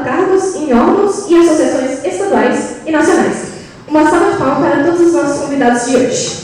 ocupado cargos em órgãos e associações estaduais e nacionais. Uma salva de palmas para todos os nossos convidados de hoje.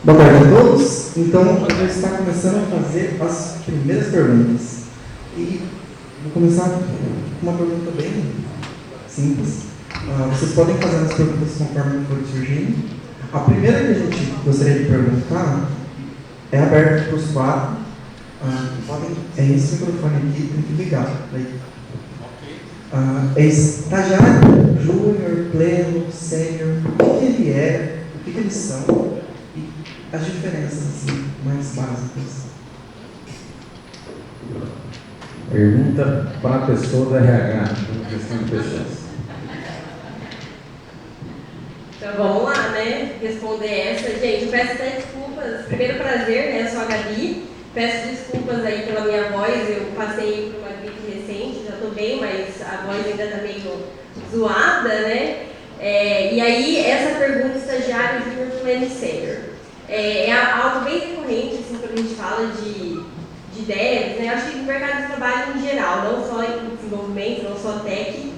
Boa tarde a todos. Então, a gente está começando a fazer as primeiras perguntas. E vou começar com uma pergunta bem simples. Vocês podem fazer as perguntas conforme for surgindo. A primeira que a gente gostaria de perguntar é aberta para os quatro. É esse microfone aqui, tem que ligar. É estagiário, júnior, pleno, sênior, o que ele é, o que eles são e as diferenças assim, mais básicas. Pergunta para a pessoa da RH, gestão de pessoas. Então vamos lá, né? Responder essa. Gente, eu peço até desculpas. Primeiro prazer, né? Eu sou a Gabi. Peço desculpas aí pela minha voz. Eu passei por uma gripe recente, já estou bem, mas a voz ainda está meio zoada, né? E aí, essa pergunta, estagiário, júnior, pleno e sênior. É algo bem recorrente, assim, quando a gente fala de devs, né? Acho que no mercado de trabalho em geral, não só em desenvolvimento, não só tech.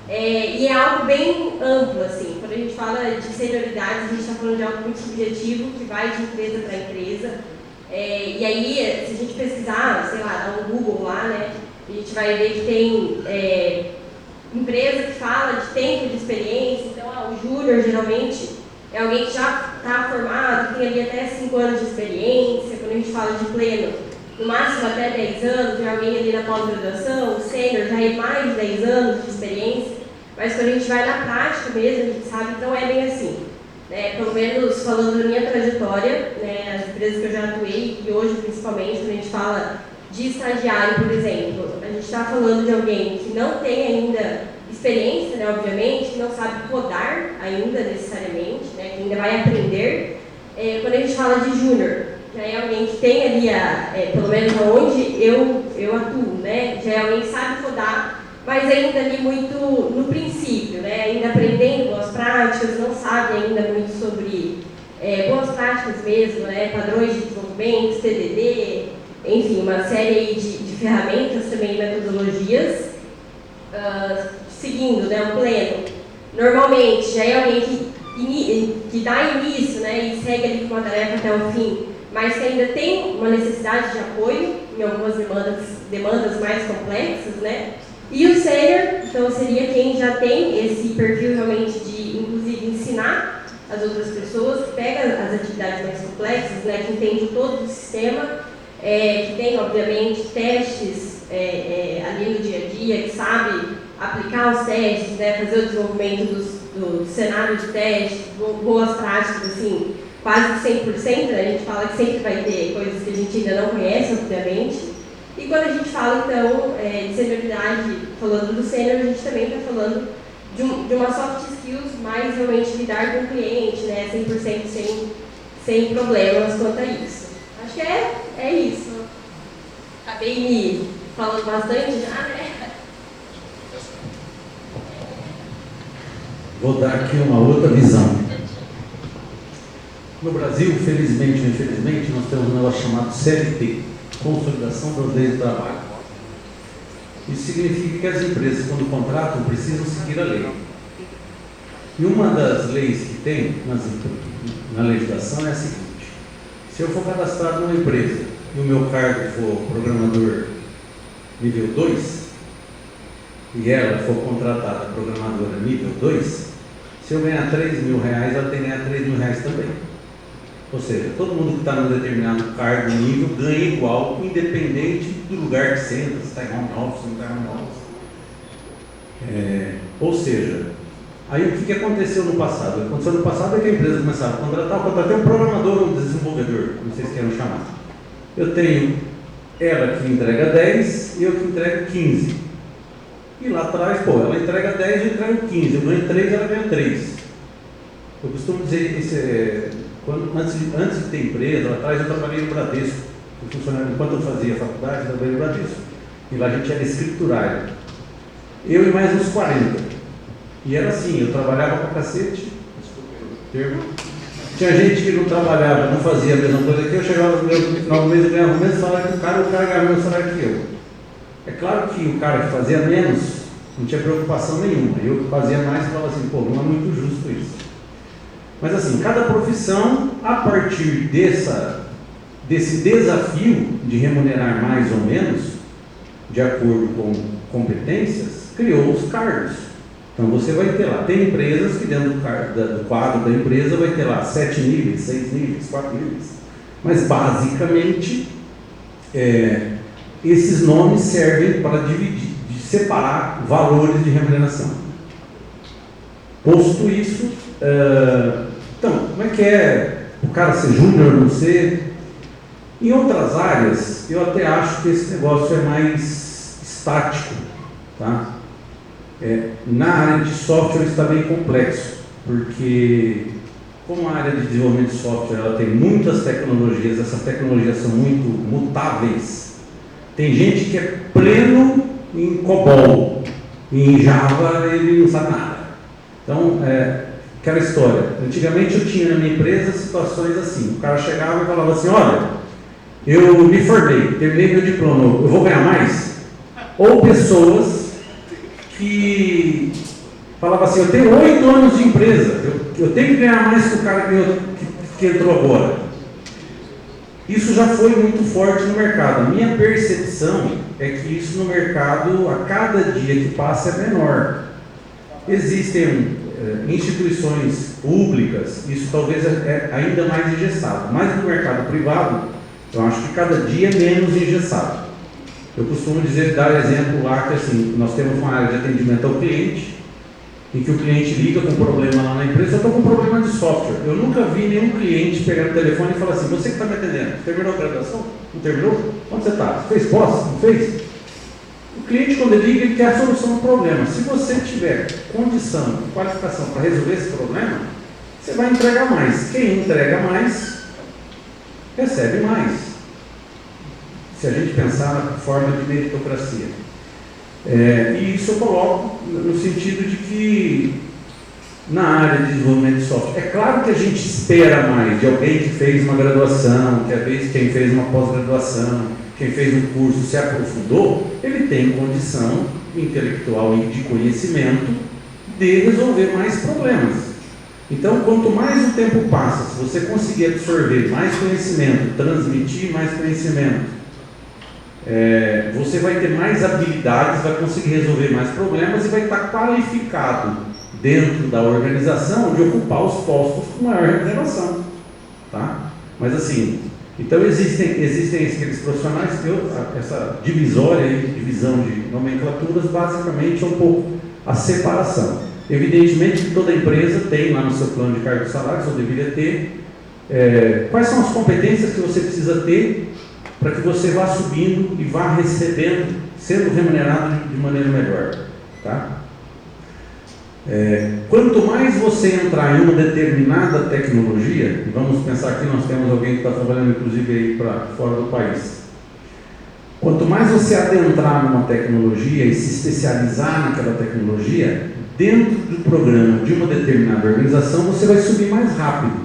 E é algo bem amplo, assim. Quando a gente fala de senioridade, a gente está falando de algo muito subjetivo, que vai de empresa para empresa. E aí, se a gente pesquisar, sei lá, dar um Google lá, né, a gente vai ver que tem empresa que fala de tempo de experiência. Então, o júnior, geralmente, é alguém que já está formado, que tem ali até 5 anos de experiência. Quando a gente fala de pleno, no máximo até 10 anos, é alguém ali na pós-graduação. O sênior já é mais de 10 anos de experiência. Mas quando a gente vai na prática mesmo, a gente sabe que não é bem assim. Né? Pelo menos falando da minha trajetória, né, as empresas que eu já atuei, e hoje principalmente, quando a gente fala de estagiário, por exemplo, a gente está falando de alguém que não tem ainda experiência, né, obviamente, que não sabe codar ainda necessariamente, né, que ainda vai aprender. Quando a gente fala de júnior, já é alguém que tem ali, pelo menos onde eu atuo, né, já é alguém que sabe codar, mas ainda ali muito no princípio, né, ainda aprendendo boas práticas, não sabe ainda muito sobre boas práticas mesmo, né, padrões de desenvolvimento, TDD, enfim, uma série aí de ferramentas também, metodologias. Seguindo, né, o pleno, normalmente já é alguém que dá início, né, e segue ali com uma tarefa até o fim, mas que ainda tem uma necessidade de apoio em algumas demandas mais complexas, né? E o sênior, então, seria quem já tem esse perfil realmente de, inclusive, ensinar as outras pessoas, que pega as atividades mais complexas, né, que entende todo o sistema, que tem, obviamente, testes ali no dia a dia, que sabe aplicar os testes, né, fazer o desenvolvimento do cenário de teste, boas práticas, assim, quase 100%, né? A gente fala que sempre vai ter coisas que a gente ainda não conhece, obviamente. E quando a gente fala, então, de senioridade, falando do sênior, a gente também está falando de uma soft skills, mais realmente lidar com o cliente, né, 100% sem problemas quanto a isso. Acho que é isso. Acabei me falando bastante já, né? Vou dar aqui uma outra visão. No Brasil, felizmente ou infelizmente, nós temos um negócio chamado CLT, Consolidação das Leis do Trabalho. Isso significa que as empresas, quando contratam, precisam seguir a lei. E uma das leis que tem na legislação é a seguinte: se eu for cadastrado numa empresa e o meu cargo for programador nível 2, e ela for contratada programadora nível 2, se eu ganhar R$3.000, ela tem que ganhar R$3.000 também. Ou seja, todo mundo que está num determinado cargo, nível, ganha igual, independente do lugar que você entra, se está em home office, se não está em home office. Ou seja, Aí o que aconteceu no passado? O que aconteceu no passado é que a empresa começava a contratar, eu contratei um programador ou um desenvolvedor, como vocês queiram chamar. Eu tenho ela que entrega 10 e eu que entrego 15. E lá atrás, ela entrega 10 e eu entrego 15. Eu ganho 3 e ela ganha 3. Eu costumo dizer, antes de ter empresa, lá atrás eu trabalhei no Bradesco. Enquanto eu fazia faculdade, eu trabalhei no Bradesco. E lá a gente era escriturário. Eu e mais uns 40. E era assim, eu trabalhava pra cacete. Tinha gente que não trabalhava, não fazia a mesma coisa que eu, chegava no final do mês e ganhava o mesmo salário que o cara ganhava o mesmo salário que eu. É claro que o cara que fazia menos não tinha preocupação nenhuma. Eu que fazia mais falava assim, não é muito justo isso. Mas assim, cada profissão, a partir desse desafio de remunerar mais ou menos, de acordo com competências, criou os cargos. Então você vai ter lá, tem empresas que dentro do quadro da empresa vai ter lá 7 níveis, 6 níveis, 4 níveis. Mas basicamente, esses nomes servem para dividir, separar valores de remuneração. Posto isso, então, como é que é o cara ser júnior, não ser? Em outras áreas, eu até acho que esse negócio é mais estático, tá? Na área de software está bem complexo, porque como a área de desenvolvimento de software ela tem muitas tecnologias, essas tecnologias são muito mutáveis. Tem gente que é pleno em COBOL, e em Java ele não sabe nada. Então, aquela história. Antigamente eu tinha na minha empresa situações assim, o cara chegava e falava assim, olha, eu me formei, terminei meu diploma, eu vou ganhar mais? Ou pessoas que falava assim, eu tenho 8 anos de empresa, eu tenho que ganhar mais que o cara que entrou agora. Isso já foi muito forte no mercado. A minha percepção é que isso no mercado, a cada dia que passa, é menor. Existem instituições públicas, isso talvez é ainda mais engessado, mas no mercado privado, eu acho que cada dia é menos engessado. Eu costumo dar exemplo lá que assim, nós temos uma área de atendimento ao cliente, em que o cliente liga com um problema lá na empresa, eu estou com um problema de software. Eu nunca vi nenhum cliente pegar o telefone e falar assim, você que está me atendendo, terminou a graduação? Não terminou? Onde você está? Fez pós? Não fez? O cliente, quando ele liga, ele quer a solução do problema. Se você tiver condição, qualificação para resolver esse problema, você vai entregar mais. Quem entrega mais, recebe mais. Se a gente pensar na forma de meritocracia. E isso eu coloco no sentido de que na área de desenvolvimento de software, é claro que a gente espera mais de alguém que fez uma graduação, quem fez uma pós-graduação, quem fez um curso, se aprofundou, ele tem condição intelectual e de conhecimento de resolver mais problemas. Então, quanto mais o tempo passa, se você conseguir absorver mais conhecimento, transmitir mais conhecimento, você vai ter mais habilidades, vai conseguir resolver mais problemas e vai estar qualificado dentro da organização de ocupar os postos com maior remuneração, tá? Mas assim, então existem aqueles profissionais que essa divisória e divisão de nomenclaturas basicamente é um pouco a separação. Evidentemente que toda empresa tem lá no seu plano de cargos e salários, ou deveria ter, quais são as competências que você precisa ter para que você vá subindo e vá recebendo, sendo remunerado de maneira melhor, tá? Quanto mais você entrar em uma determinada tecnologia, e vamos pensar que nós temos alguém que está trabalhando inclusive aí para fora do país, quanto mais você adentrar numa tecnologia e se especializar naquela tecnologia, dentro do programa de uma determinada organização, você vai subir mais rápido,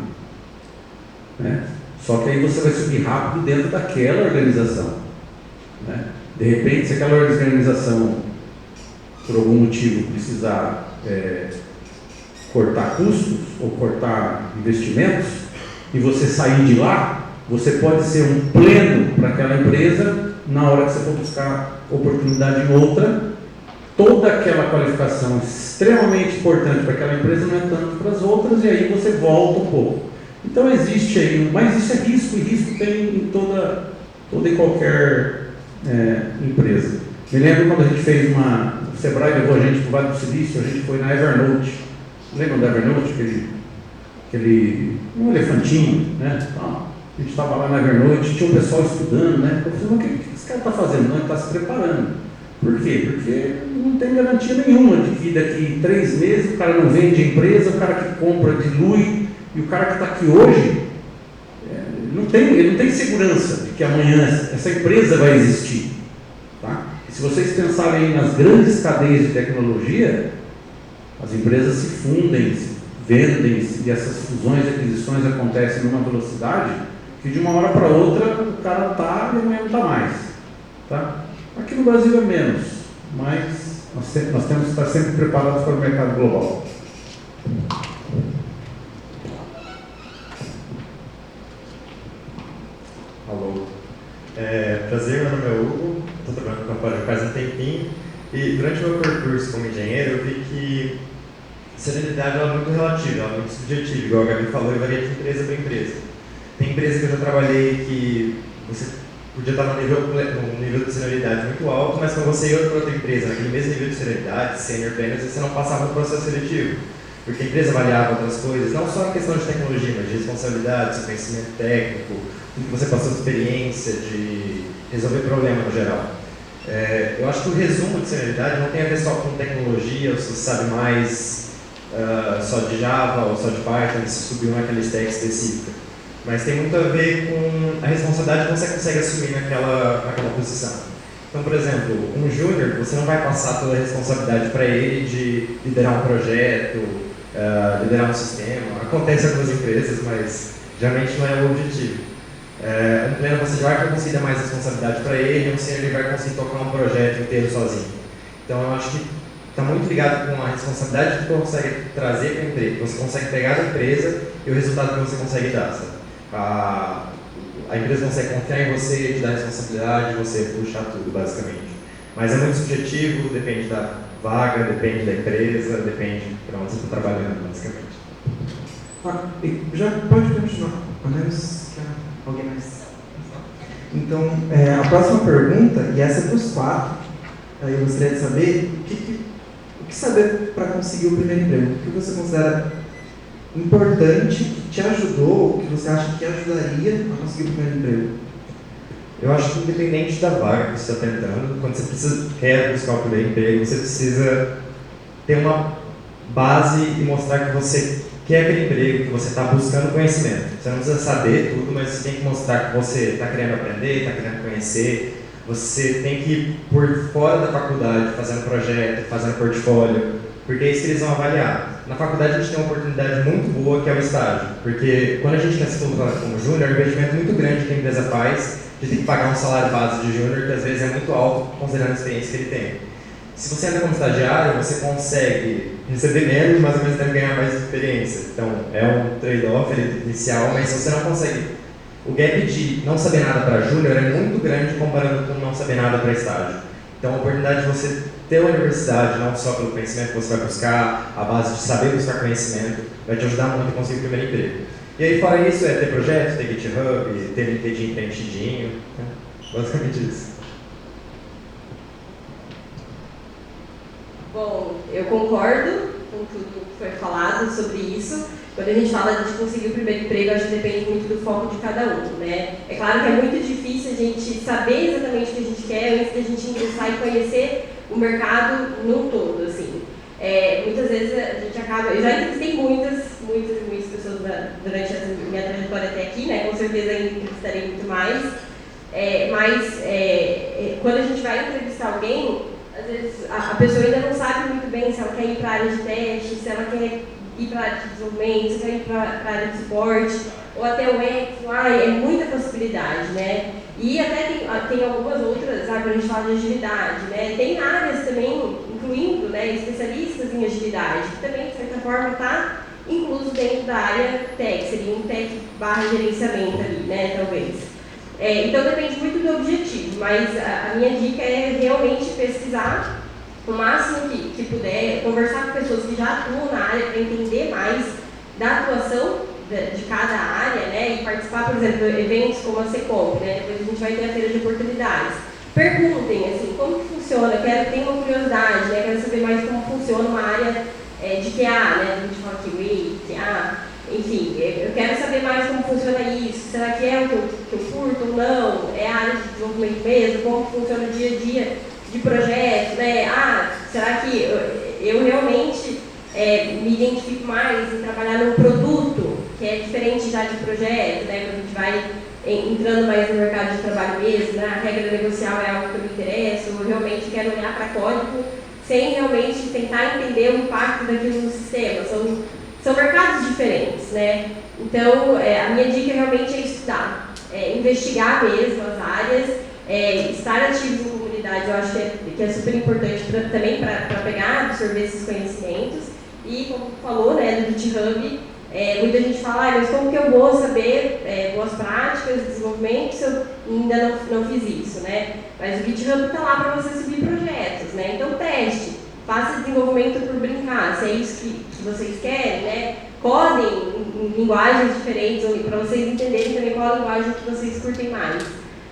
né? Só que aí você vai subir rápido dentro daquela organização, né? De repente, se aquela organização, por algum motivo, precisar cortar custos ou cortar investimentos, e você sair de lá, você pode ser um pleno para aquela empresa, na hora que você for buscar oportunidade em outra, toda aquela qualificação extremamente importante para aquela empresa não é tanto para as outras, e aí você volta um pouco. Então existe aí, mas isso é risco, e risco tem em toda e qualquer empresa. Me lembro quando a gente fez o Sebrae levou a gente para o Vale do Silício, a gente foi na Evernote, lembram da Evernote, um elefantinho, né? Então, a gente estava lá na Evernote, tinha um pessoal estudando, né? Eu falei, mas o que esse cara está fazendo? Não, ele está se preparando. Por quê? Porque não tem garantia nenhuma de que daqui 3 meses o cara não vende a empresa, o cara que compra dilui, e o cara que está aqui hoje, ele não tem segurança de que amanhã essa empresa vai existir. Tá? E se vocês pensarem nas grandes cadeias de tecnologia, as empresas se fundem, se vendem, e essas fusões e aquisições acontecem numa velocidade que de uma hora para outra o cara está e amanhã não está mais. Tá? Aqui no Brasil é menos, mas nós temos que estar sempre preparados para o mercado global. Alô. Prazer, meu nome é Hugo, estou trabalhando com a Amparo faz um tempinho e durante o meu percurso como engenheiro eu vi que serenidade é muito relativa, ela é muito subjetiva, igual a Gabi falou, e varia de empresa para empresa. Tem empresa que eu já trabalhei que você podia estar num nível de senioridade muito alto, mas quando você ia para outra empresa, naquele mesmo nível de senioridade, senior planners, você não passava no processo seletivo, porque a empresa avaliava outras coisas, não só a questão de tecnologia, mas de responsabilidade, seu conhecimento técnico, tudo que você passou de experiência, de resolver problema no geral. Eu acho que o resumo de senioridade não tem a ver só com tecnologia, ou se você sabe mais só de Java ou só de Python, se subiu naquela stack específica. Mas tem muito a ver com a responsabilidade que você consegue assumir naquela posição. Então, por exemplo, um júnior, você não vai passar toda a responsabilidade para ele de liderar um projeto, liderar um sistema. Acontece em algumas empresas, mas geralmente não é o objetivo. Um pleno você já vai conseguir dar mais responsabilidade para ele, um sênior ele vai conseguir tocar um projeto inteiro sozinho. Então, eu acho que está muito ligado com a responsabilidade que você consegue trazer para a empresa, que você consegue pegar da empresa e o resultado que você consegue dar. Sabe? A empresa consegue confiar em você, te dar responsabilidade, você puxar tudo, basicamente. Mas é muito subjetivo, depende da vaga, depende da empresa, depende para onde você está trabalhando, basicamente. Já pode continuar, a menos que alguém mais. Então, a próxima pergunta, e essa é para os 4, eu gostaria de saber o que saber para conseguir o primeiro emprego. O que você considera importante, que te ajudou, ou que você acha que ajudaria a conseguir o primeiro emprego? Eu acho que independente da vaga que você está tentando, quando você quer buscar o primeiro emprego, você precisa ter uma base e mostrar que você quer aquele emprego, que você está buscando conhecimento. Você não precisa saber tudo, mas você tem que mostrar que você está querendo aprender, está querendo conhecer. Você tem que ir por fora da faculdade, fazendo projeto, fazendo portfólio, porque é isso que eles vão avaliar. Na faculdade a gente tem uma oportunidade muito boa que é o estágio, porque quando a gente quer se colocar como júnior, é um investimento muito grande que a empresa faz de ter que pagar um salário base de júnior, que às vezes é muito alto, considerando a experiência que ele tem. Se você entra como estagiário, você consegue receber menos, mas ao mesmo tempo ganhar mais experiência. Então é um trade-off inicial, mas se você não consegue... O gap de não saber nada para júnior é muito grande comparando com não saber nada para estágio. Então a oportunidade de você ter uma universidade, não só pelo conhecimento que você vai buscar, a base de saber buscar conhecimento, vai te ajudar muito a conseguir o primeiro emprego. E aí fora isso é ter projetos, ter GitHub, ter LinkedIn preenchidinho, né? Basicamente isso. Bom, eu concordo com tudo que foi falado sobre isso. Quando a gente fala de conseguir o primeiro emprego, acho que depende muito do foco de cada um, né? É claro que é muito difícil a gente saber exatamente o que a gente quer antes da gente ingressar e conhecer o mercado num todo, assim. Muitas vezes a gente acaba... Eu já entrevistei muitas pessoas durante a minha trajetória até aqui, né? Com certeza ainda entrevistarei muito mais. Quando a gente vai entrevistar alguém, às vezes a pessoa ainda não sabe muito bem se ela quer ir para a área de teste, se ela quer ir para a área de desenvolvimento, se quer ir para a área de suporte, ou até o UX, é muita possibilidade, né? E até tem algumas outras, quando a gente fala de agilidade, né? Tem áreas também, incluindo, né, especialistas em agilidade, que também, de certa forma, está incluso dentro da área tech, seria um tech/gerenciamento ali, né, talvez. Então depende muito do objetivo, mas a minha dica é realmente pesquisar o máximo que puder, conversar com pessoas que já atuam na área para entender mais da atuação de cada área, né, e participar, por exemplo, de eventos como a Secom, né, depois a gente vai ter a feira de oportunidades. Perguntem, assim, como que funciona, tenho uma curiosidade, né, quero saber mais como funciona uma área de QA, né? A gente fala QA, QA, enfim, eu quero saber mais como funciona isso, será que é o que eu curto ou não, é a área de desenvolvimento mesmo, como funciona o dia a dia de projeto, né? Será que eu realmente me identifico mais em trabalhar num produto, que é diferente já de projeto, né? Quando a gente vai entrando mais no mercado de trabalho mesmo, né? A regra negocial é algo que eu me interesso, eu realmente quero olhar para código sem realmente tentar entender o impacto daquilo no sistema. São mercados diferentes, né? Então, a minha dica realmente é estudar, investigar mesmo as áreas, estar ativo em comunidade, eu acho que é super importante também para pegar, absorver esses conhecimentos. E, como falou, né, do GitHub, muita gente fala, mas como que eu vou saber boas práticas de desenvolvimento se eu ainda não fiz isso, né? Mas o GitHub está lá para você subir projetos, né? Então, teste, faça desenvolvimento por brincar, se é isso que vocês querem, né? Codem em linguagens diferentes, para vocês entenderem também qual a linguagem que vocês curtem mais.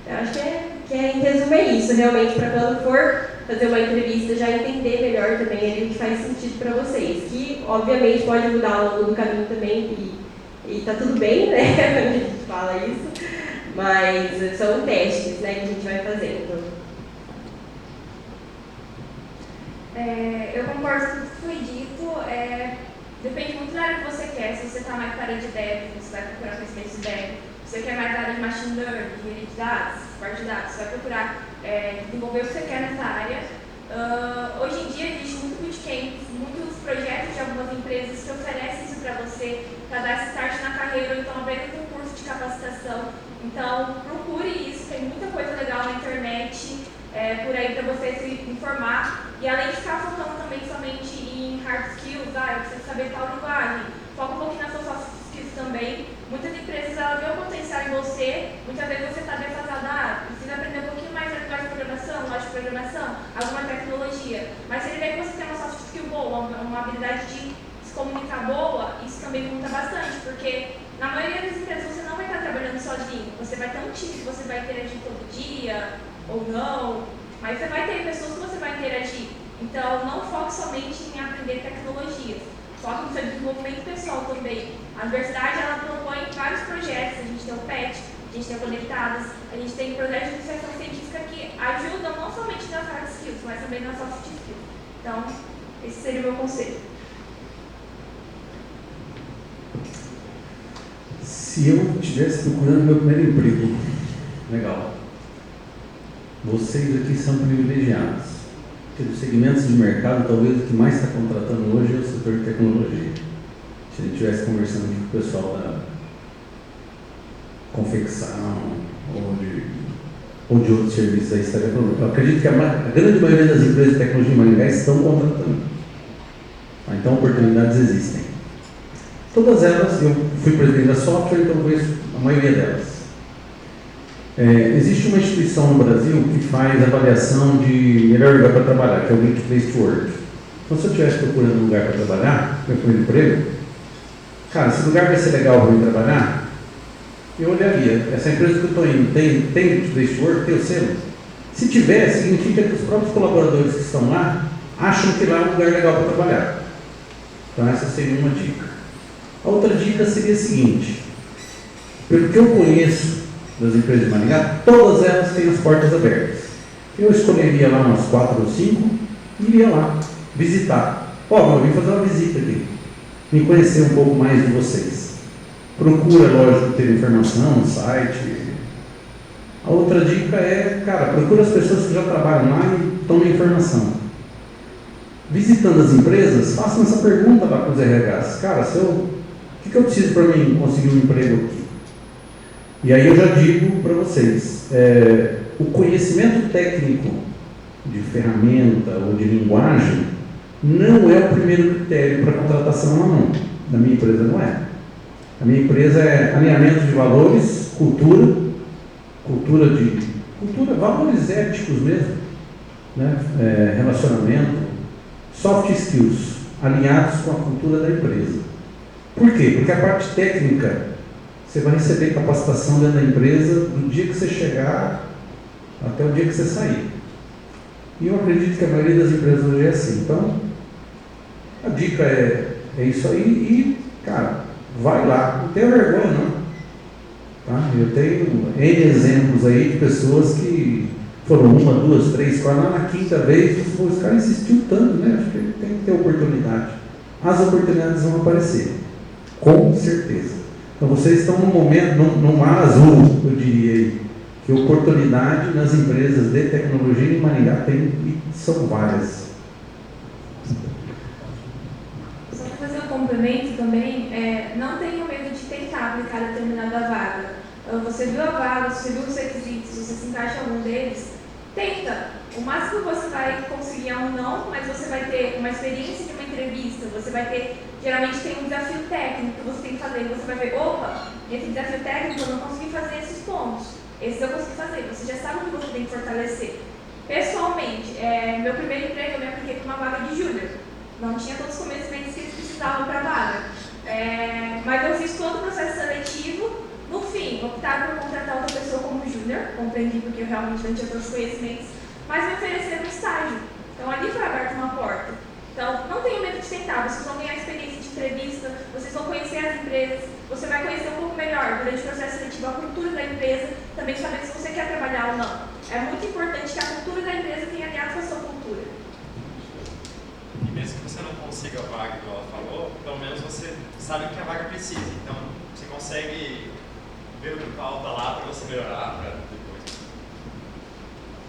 Eu acho que em resumo é isso, realmente, para quando for fazer uma entrevista já entender melhor também ali o que faz sentido para vocês, que obviamente pode mudar ao longo do caminho também e tá tudo bem, né, quando a gente fala isso, mas são testes, né, que a gente vai fazendo. Eu concordo com tudo que foi dito, depende muito da área que você quer, se você está mais para a área de dev, você vai procurar conhecimento de dev, se você quer mais da área de machine learning, engenharia de dados, suporte de dados, você vai procurar desenvolver o que você quer nessa área. Hoje em dia existe muito bootcamp, muitos projetos de algumas empresas que oferecem isso para você, para dar esse start na carreira, ou então abrindo um curso de capacitação. Então, procure isso, tem muita coisa legal na internet, por aí para você se informar. E além de ficar focando também somente em hard skills, eu preciso saber tal linguagem, foca um pouquinho nas suas soft skills também. Muitas empresas veem o potencial em você, muitas vezes você está defasado, precisa aprender um pouquinho mais de linguagem de programação, lógica de programação, alguma tecnologia. Mas se ele vê que você tem uma soft skill boa, uma habilidade de se comunicar boa, isso também conta bastante, porque na maioria das empresas você não vai estar trabalhando sozinho, você vai ter um time que você vai interagir todo dia, ou não, mas você vai ter pessoas que você vai interagir. Então, não foque somente em aprender tecnologias, foque no seu desenvolvimento pessoal também. A universidade, ela propõe vários projetos, a gente tem o PET, a gente tem o Conectadas, a gente tem projetos de iniciação científica que ajudam não somente nas hard skills, mas também nas soft skills. Então, esse seria o meu conselho. Se eu estivesse procurando meu primeiro emprego, legal. Vocês aqui são privilegiados. Porque dos segmentos de mercado, talvez o que mais está contratando hoje é o setor de tecnologia. Se a gente estivesse conversando aqui com o pessoal da confecção ou de outros serviços, aí estaria falando. Eu acredito que a grande maioria das empresas de tecnologia em Maringá estão contratando. Então, oportunidades existem. Todas elas, eu fui presidente da software, então conheço a maioria delas. Existe uma instituição no Brasil que faz avaliação de melhor lugar para trabalhar, que é o Great Place to Work. Então, se eu estivesse procurando um lugar para trabalhar, meu primeiro emprego, cara, esse lugar vai ser legal para mim trabalhar, eu olharia. Essa empresa que eu estou indo tem Great Place to Work, tem o selo? Se tiver, significa que os próprios colaboradores que estão lá acham que lá é um lugar legal para trabalhar. Então, essa seria uma dica. A outra dica seria a seguinte: pelo que eu conheço das empresas de Maringá, todas elas têm as portas abertas. Eu escolheria lá umas 4 ou 5 e iria lá visitar. Eu vim fazer uma visita aqui, me conhecer um pouco mais de vocês. Procura, lógico, ter informação no site. A outra dica é, cara, procura as pessoas que já trabalham lá e tomem informação. Visitando as empresas, façam essa pergunta lá para os RHs. Cara, o que eu preciso para mim conseguir um emprego aqui? E aí eu já digo para vocês, o conhecimento técnico de ferramenta ou de linguagem não é o primeiro critério para contratação ou não. Na minha empresa não é. A minha empresa é alinhamento de valores, cultura, valores éticos mesmo, né? Relacionamento, soft skills, alinhados com a cultura da empresa. Por quê? Porque a parte técnica, você vai receber capacitação dentro da empresa do dia que você chegar até o dia que você sair. E eu acredito que a maioria das empresas hoje é assim. Então, A dica é isso aí e, cara, vai lá, não tenha vergonha não. Tá? Eu tenho N exemplos aí de pessoas que foram 1, 2, 3, 4, na quinta vez, esse cara insistiu tanto, né? Acho que ele tem que ter oportunidade. As oportunidades vão aparecer, com certeza. Então vocês estão num momento, num mar azul, eu diria aí, que oportunidade nas empresas de tecnologia em Maringá tem, e são várias. Só para fazer um complemento também, não tenha medo de tentar aplicar determinada vaga. Você viu a vaga, você viu os requisitos, você se encaixa em algum deles, tenta. O máximo que você vai conseguir é um não, mas você vai ter uma experiência de uma entrevista, você vai ter, geralmente tem um desafio técnico que você tem que fazer, você vai ver, opa, esse desafio técnico eu não consegui fazer esses pontos, esses eu consegui fazer, você já sabe o que você tem que fortalecer. Pessoalmente, meu primeiro emprego eu me apliquei para uma vaga de júnior, não tinha todos os conhecimentos que eles precisavam para a vaga, mas eu fiz todo o processo seletivo. No fim, optaram por contratar outra pessoa como júnior, compreendi porque eu realmente não tinha todos os conhecimentos, mas me ofereceram um estágio. Então ali foi aberta uma porta. Então não tenham medo de tentar, vocês vão ganhar experiência de entrevista, vocês vão conhecer as empresas, você vai conhecer um pouco melhor durante o processo seletivo a cultura da empresa, também saber se você quer trabalhar ou não. É muito importante que a cultura da empresa tenha alinhado com a sua cultura. E mesmo que você não consiga a vaga, igual ela falou, pelo menos você sabe o que a vaga precisa. Então você consegue ver o que falta lá para você melhorar para depois.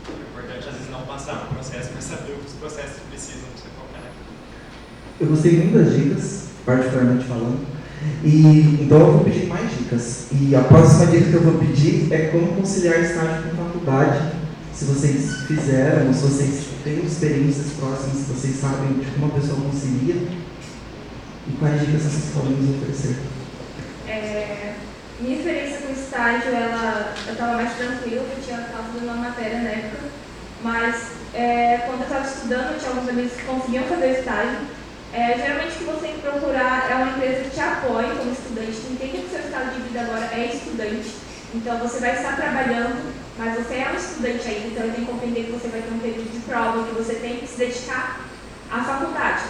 É importante às vezes não passar no processo, mas saber o que os processos precisam para você focar naquilo. Eu gostei muito das dicas, particularmente falando, e então eu vou pedir mais dicas. E a próxima dica que eu vou pedir é como conciliar estágio com faculdade, se vocês fizeram, se vocês têm experiências próximas, se vocês sabem de como a pessoa concilia, e quais dicas vocês podem nos oferecer. Minha experiência com estágio, eu estava mais tranquila, porque eu estava fazendo uma matéria na época, mas quando eu estava estudando, eu tinha alguns amigos que conseguiam fazer o estágio. Geralmente o que você tem que procurar é uma empresa que te apoie como estudante, que entende que o seu estado de vida agora é estudante, então você vai estar trabalhando, mas você é um estudante ainda, então eu tenho que compreender que você vai ter um período de prova, que você tem que se dedicar à faculdade.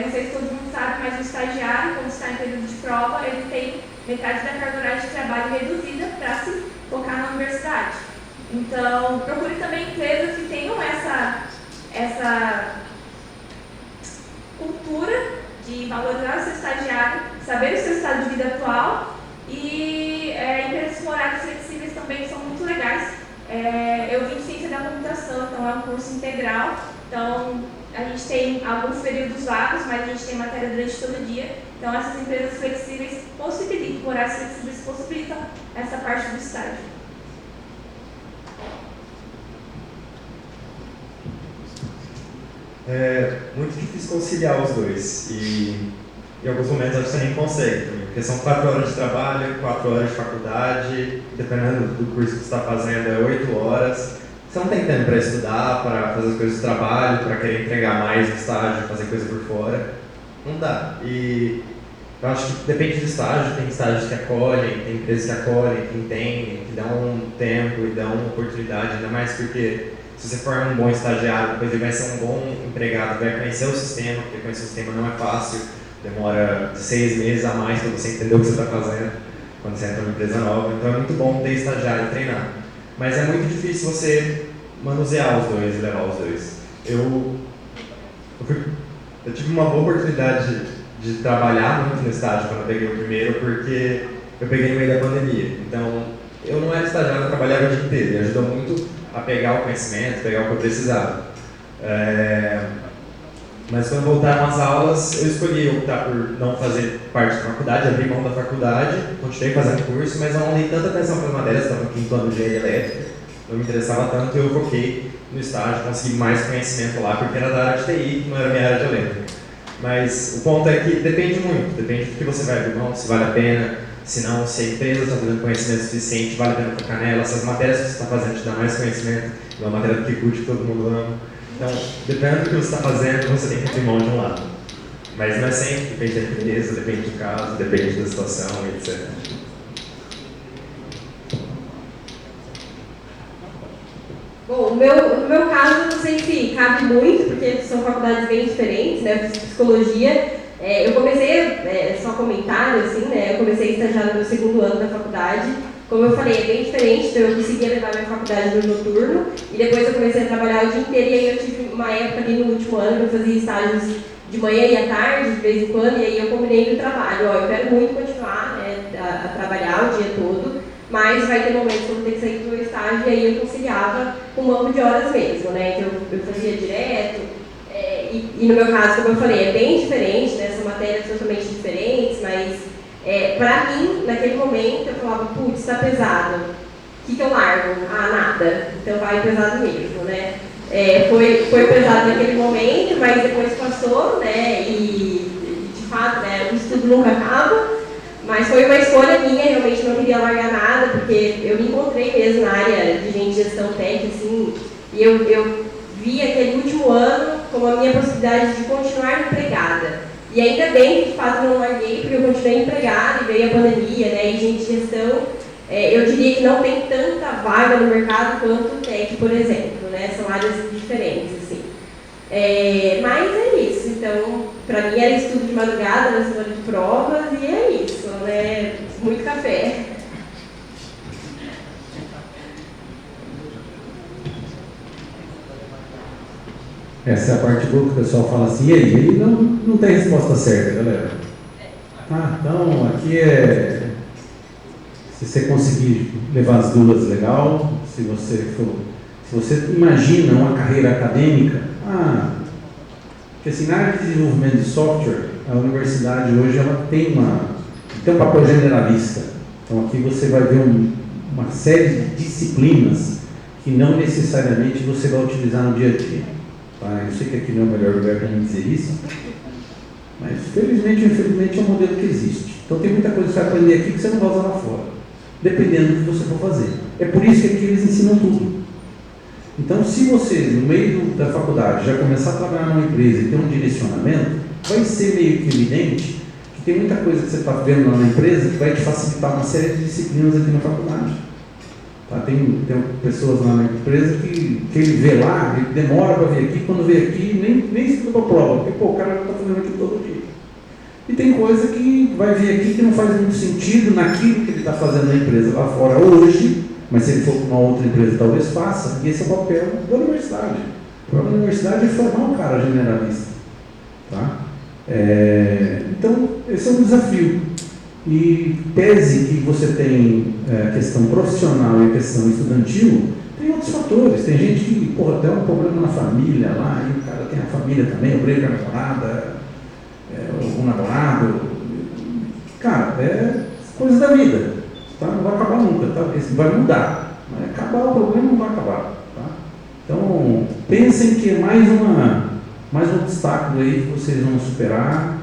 Não sei se todo mundo sabe, mas o estagiário, quando está em período de prova, ele tem metade da carga horária de trabalho reduzida para se focar na universidade. Então, procure também empresas que tenham essa cultura de valorizar o seu estagiário, saber o seu estado de vida atual e empresas com horários flexíveis também são muito legais. Eu vim de ciência da computação, então é um curso integral, então a gente tem alguns períodos vagos, mas a gente tem matéria durante todo o dia. Então essas empresas flexíveis possibilitam, horários flexíveis possibilitam essa parte do estágio. É muito difícil conciliar os dois e em alguns momentos acho que você nem consegue também, porque são 4 horas de trabalho, 4 horas de faculdade, dependendo do curso que você está fazendo é 8 horas. Você não tem tempo para estudar, para fazer as coisas do trabalho, para querer entregar mais no estágio, fazer coisa por fora. Não dá. E eu acho que depende do estágio, tem estágios que acolhem, tem empresas que acolhem, que entendem, que dão um tempo e dão uma oportunidade, ainda mais porque se você for um bom estagiário, depois ele vai ser um bom empregado, vai conhecer o sistema, porque conhecer o sistema não é fácil, demora 6 meses a mais para você entender o que você está fazendo quando você entra numa empresa nova. Então é muito bom ter estagiário treinado. Mas é muito difícil você manusear os dois e levar os dois. Eu tive uma boa oportunidade de trabalhar muito no estágio quando eu peguei o primeiro, porque eu peguei no meio da pandemia. Então, eu não era estagiário, eu trabalhava o dia inteiro. E ajudou muito a pegar o conhecimento, pegar o que eu precisava. Mas quando voltaram as aulas, eu escolhi optar por não fazer parte da faculdade, abrir mão da faculdade, continuei fazendo curso, mas eu não dei tanta atenção para as matérias, estava no 5º ano de engenharia elétrica, não me interessava tanto, eu foquei no estágio, consegui mais conhecimento lá, porque era da área de TI, não era minha área de elétrica. Mas o ponto é que depende muito, depende do que você vai abrir mão, se vale a pena, se não, se a empresa está dando conhecimento suficiente, vale a pena focar nela, se as matérias que você está fazendo te dão mais conhecimento, não é uma matéria que curte, que todo mundo ama. Então, dependendo do que você está fazendo, você tem que abrir mão de um lado. Mas não é sempre, depende da empresa, depende do caso, depende da situação, etc. Bom, no meu caso, não sei se cabe muito, porque são faculdades bem diferentes, né? Eu fiz psicologia. Eu comecei, só comentário, assim, né? Eu comecei a estagiar no meu segundo ano da faculdade. Como eu falei, é bem diferente, então eu conseguia levar minha faculdade no noturno. E depois eu comecei a trabalhar o dia inteiro, e aí eu tive uma época ali no último ano que eu fazia estágios de manhã e à tarde, de vez em quando, e aí eu combinei no trabalho. Eu quero muito continuar, né, a trabalhar o dia todo, mas vai ter momentos que eu vou ter que sair do meu estágio, e aí eu conciliava com um banco de horas mesmo, né? Então eu fazia direto, e no meu caso, como eu falei, é bem diferente, né? São matérias totalmente diferentes, mas para mim, naquele momento, eu falava, putz, está pesado, o que eu largo? Ah, nada, então vai pesado mesmo, né? Foi pesado naquele momento, mas depois passou, né? E de fato, né, o estudo nunca acaba. Mas foi uma escolha minha, realmente não queria largar nada, porque eu me encontrei mesmo na área de gestão tech, assim, e eu vi aquele último ano como a minha possibilidade de continuar empregada. E ainda bem que, de fato, não larguei, porque eu continuei empregada e veio a pandemia, né, e gestão, eu diria que não tem tanta vaga no mercado quanto tech, por exemplo, né, são áreas diferentes, assim. Mas é isso, então, para mim era estudo de madrugada, na semana de provas, e é isso, né? Muito café. Essa é a parte boa que o pessoal fala assim, e aí não tem resposta certa, galera. Então, aqui se você conseguir levar as duas, legal. Se você imagina uma carreira acadêmica, porque assim, na área de desenvolvimento de software, a universidade hoje ela tem um papel generalista. Então aqui você vai ver uma série de disciplinas que não necessariamente você vai utilizar no dia a dia. Tá? Eu sei que aqui não é o melhor lugar para mim dizer isso, mas felizmente ou infelizmente é um modelo que existe. Então tem muita coisa que você vai aprender aqui que você não vai usar lá fora, dependendo do que você for fazer. É por isso que aqui eles ensinam tudo. Então, se você, no meio da faculdade, já começar a trabalhar numa empresa e ter um direcionamento, vai ser meio que evidente que tem muita coisa que você está vendo lá na empresa que vai te facilitar uma série de disciplinas aqui na faculdade. Tá? Tem pessoas lá na empresa que ele vê lá, ele demora para vir aqui, quando vem aqui, nem estuda para a prova, porque o cara já está fazendo aqui todo dia. E tem coisa que vai vir aqui que não faz muito sentido naquilo que ele está fazendo na empresa lá fora hoje, mas se ele for para uma outra empresa talvez faça, e esse é o papel da universidade. O papel da universidade é formar um cara generalista. Tá? Então, esse é um desafio. E pese que você tem a questão profissional e a questão estudantil, tem outros fatores. Tem gente que, tem um problema na família lá, e o cara tem a família também, o briga com a namorada, o namorado. Cara, é coisa da vida. Tá? Não vai acabar nunca, tá? Vai mudar. Vai acabar o problema, não vai acabar. Tá? Então, pensem que é mais um obstáculo aí que vocês vão superar.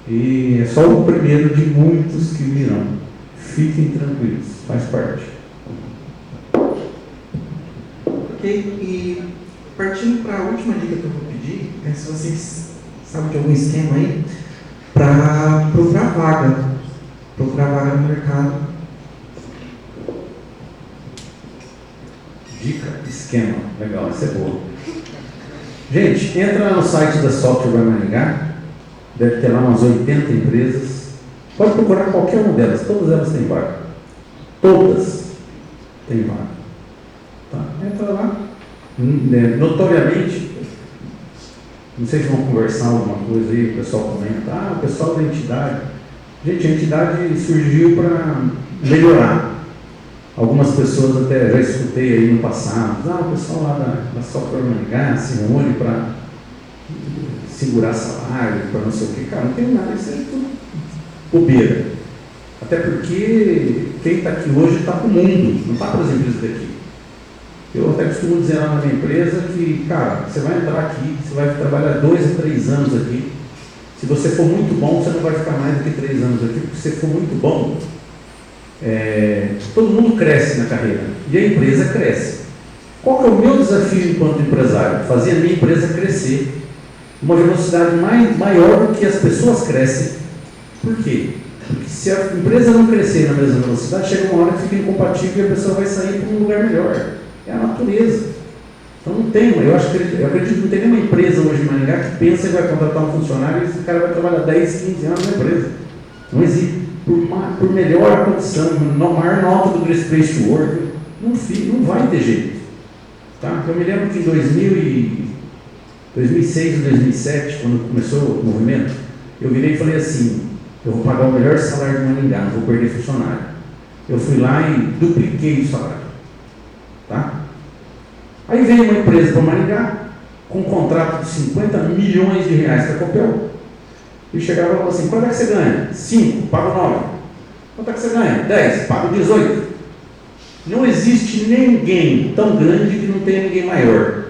E é só o primeiro de muitos que virão. Fiquem tranquilos, faz parte. Ok, e partindo para a última dica que eu vou pedir, é se vocês sabem de algum esquema aí para procurar vaga no mercado. Dica, esquema, legal, essa é boa. Gente, entra no site da Software by Maringá. Deve ter lá umas 80 empresas. Pode procurar qualquer uma delas, todas elas têm vaga. Todas têm vaga. Tá? Entra lá. Notoriamente, não sei se vão conversar alguma coisa aí, o pessoal comenta, o pessoal da entidade. Gente, a entidade surgiu para melhorar. Algumas pessoas até já escutei aí no passado, o pessoal lá da Software Maringá se reúne para segurar salário, para não sei o que, cara, não tem nada, isso é tudo bobeira. Até porque quem está aqui hoje está para o mundo, não está para as empresas daqui. Eu até costumo dizer lá na minha empresa que, cara, você vai entrar aqui, você vai trabalhar 2 a 3 anos aqui. Se você for muito bom, você não vai ficar mais do que 3 anos aqui, porque se você for muito bom, todo mundo cresce na carreira e a empresa cresce. Qual que é o meu desafio enquanto empresário? Fazer a minha empresa crescer uma velocidade maior do que as pessoas crescem. Por quê? Porque se a empresa não crescer na mesma velocidade, chega uma hora que fica incompatível e a pessoa vai sair para um lugar melhor. É a natureza. Então não tem, eu acredito que não tem nenhuma empresa hoje em Maringá que pensa que vai contratar um funcionário e esse cara vai trabalhar 10, 15 anos na empresa. Não existe. Por melhor condição, maior nota do Great Place to Work, não vai ter jeito. Tá? Eu me lembro que em 2006 ou 2007, quando começou o movimento, eu virei e falei assim, eu vou pagar o melhor salário de Maringá, não vou perder funcionário. Eu fui lá e dupliquei o salário. Tá? Aí veio uma empresa para Maringá, com um contrato de 50 milhões de reais para a Copel, e chegava e falava assim, quanto é que você ganha? 5, pago 9. Quanto é que você ganha? 10, pago 18. Não existe ninguém tão grande que não tenha ninguém maior.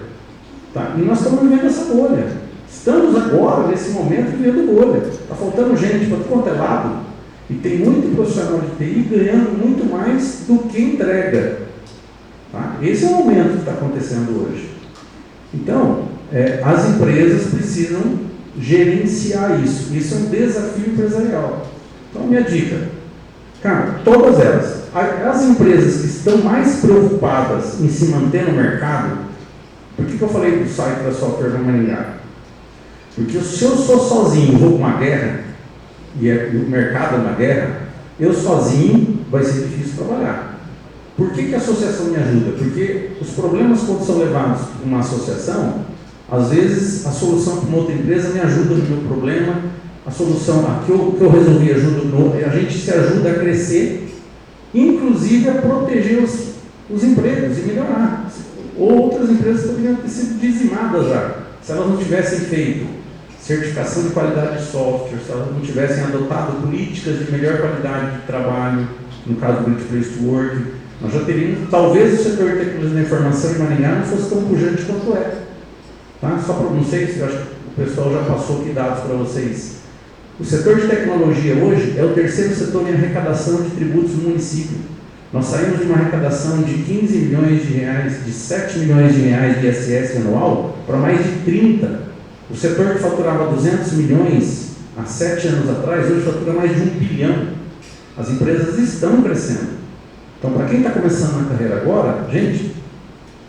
Tá? E nós estamos vivendo essa bolha. Estamos agora, nesse momento, vivendo bolha. Está faltando gente para todo quanto é lado. E tem muito profissional de TI ganhando muito mais do que entrega. Tá? Esse é o momento que está acontecendo hoje. Então, as empresas precisam gerenciar isso. Isso é um desafio empresarial. Então, minha dica, cara, todas elas, as empresas que estão mais preocupadas em se manter no mercado, por que eu falei do site da Software da Maringá? Porque se eu sou sozinho, vou para uma guerra, e o mercado é uma guerra, eu sozinho vai ser difícil trabalhar. Por que a associação me ajuda? Porque os problemas, quando são levados para uma associação, às vezes a solução para uma outra empresa me ajuda no meu problema, a solução que eu resolvi ajuda a gente se ajuda a crescer, inclusive a proteger os empregos e melhorar. Outras empresas poderiam ter sido dizimadas já, se elas não tivessem feito certificação de qualidade de software, se elas não tivessem adotado políticas de melhor qualidade de trabalho, no caso do Great Place to Work, nós já teríamos, talvez o setor de tecnologia da informação em Maringá não fosse tão pujante quanto é. Tá? Só para não sei se eu acho que o pessoal já passou aqui dados para vocês. O setor de tecnologia hoje é o terceiro setor em arrecadação de tributos no município. Nós saímos de uma arrecadação de 15 milhões de reais, de 7 milhões de reais de ISS anual, para mais de 30. O setor que faturava 200 milhões há 7 anos atrás, hoje fatura mais de 1 bilhão. As empresas estão crescendo. Então, para quem está começando na carreira agora, gente,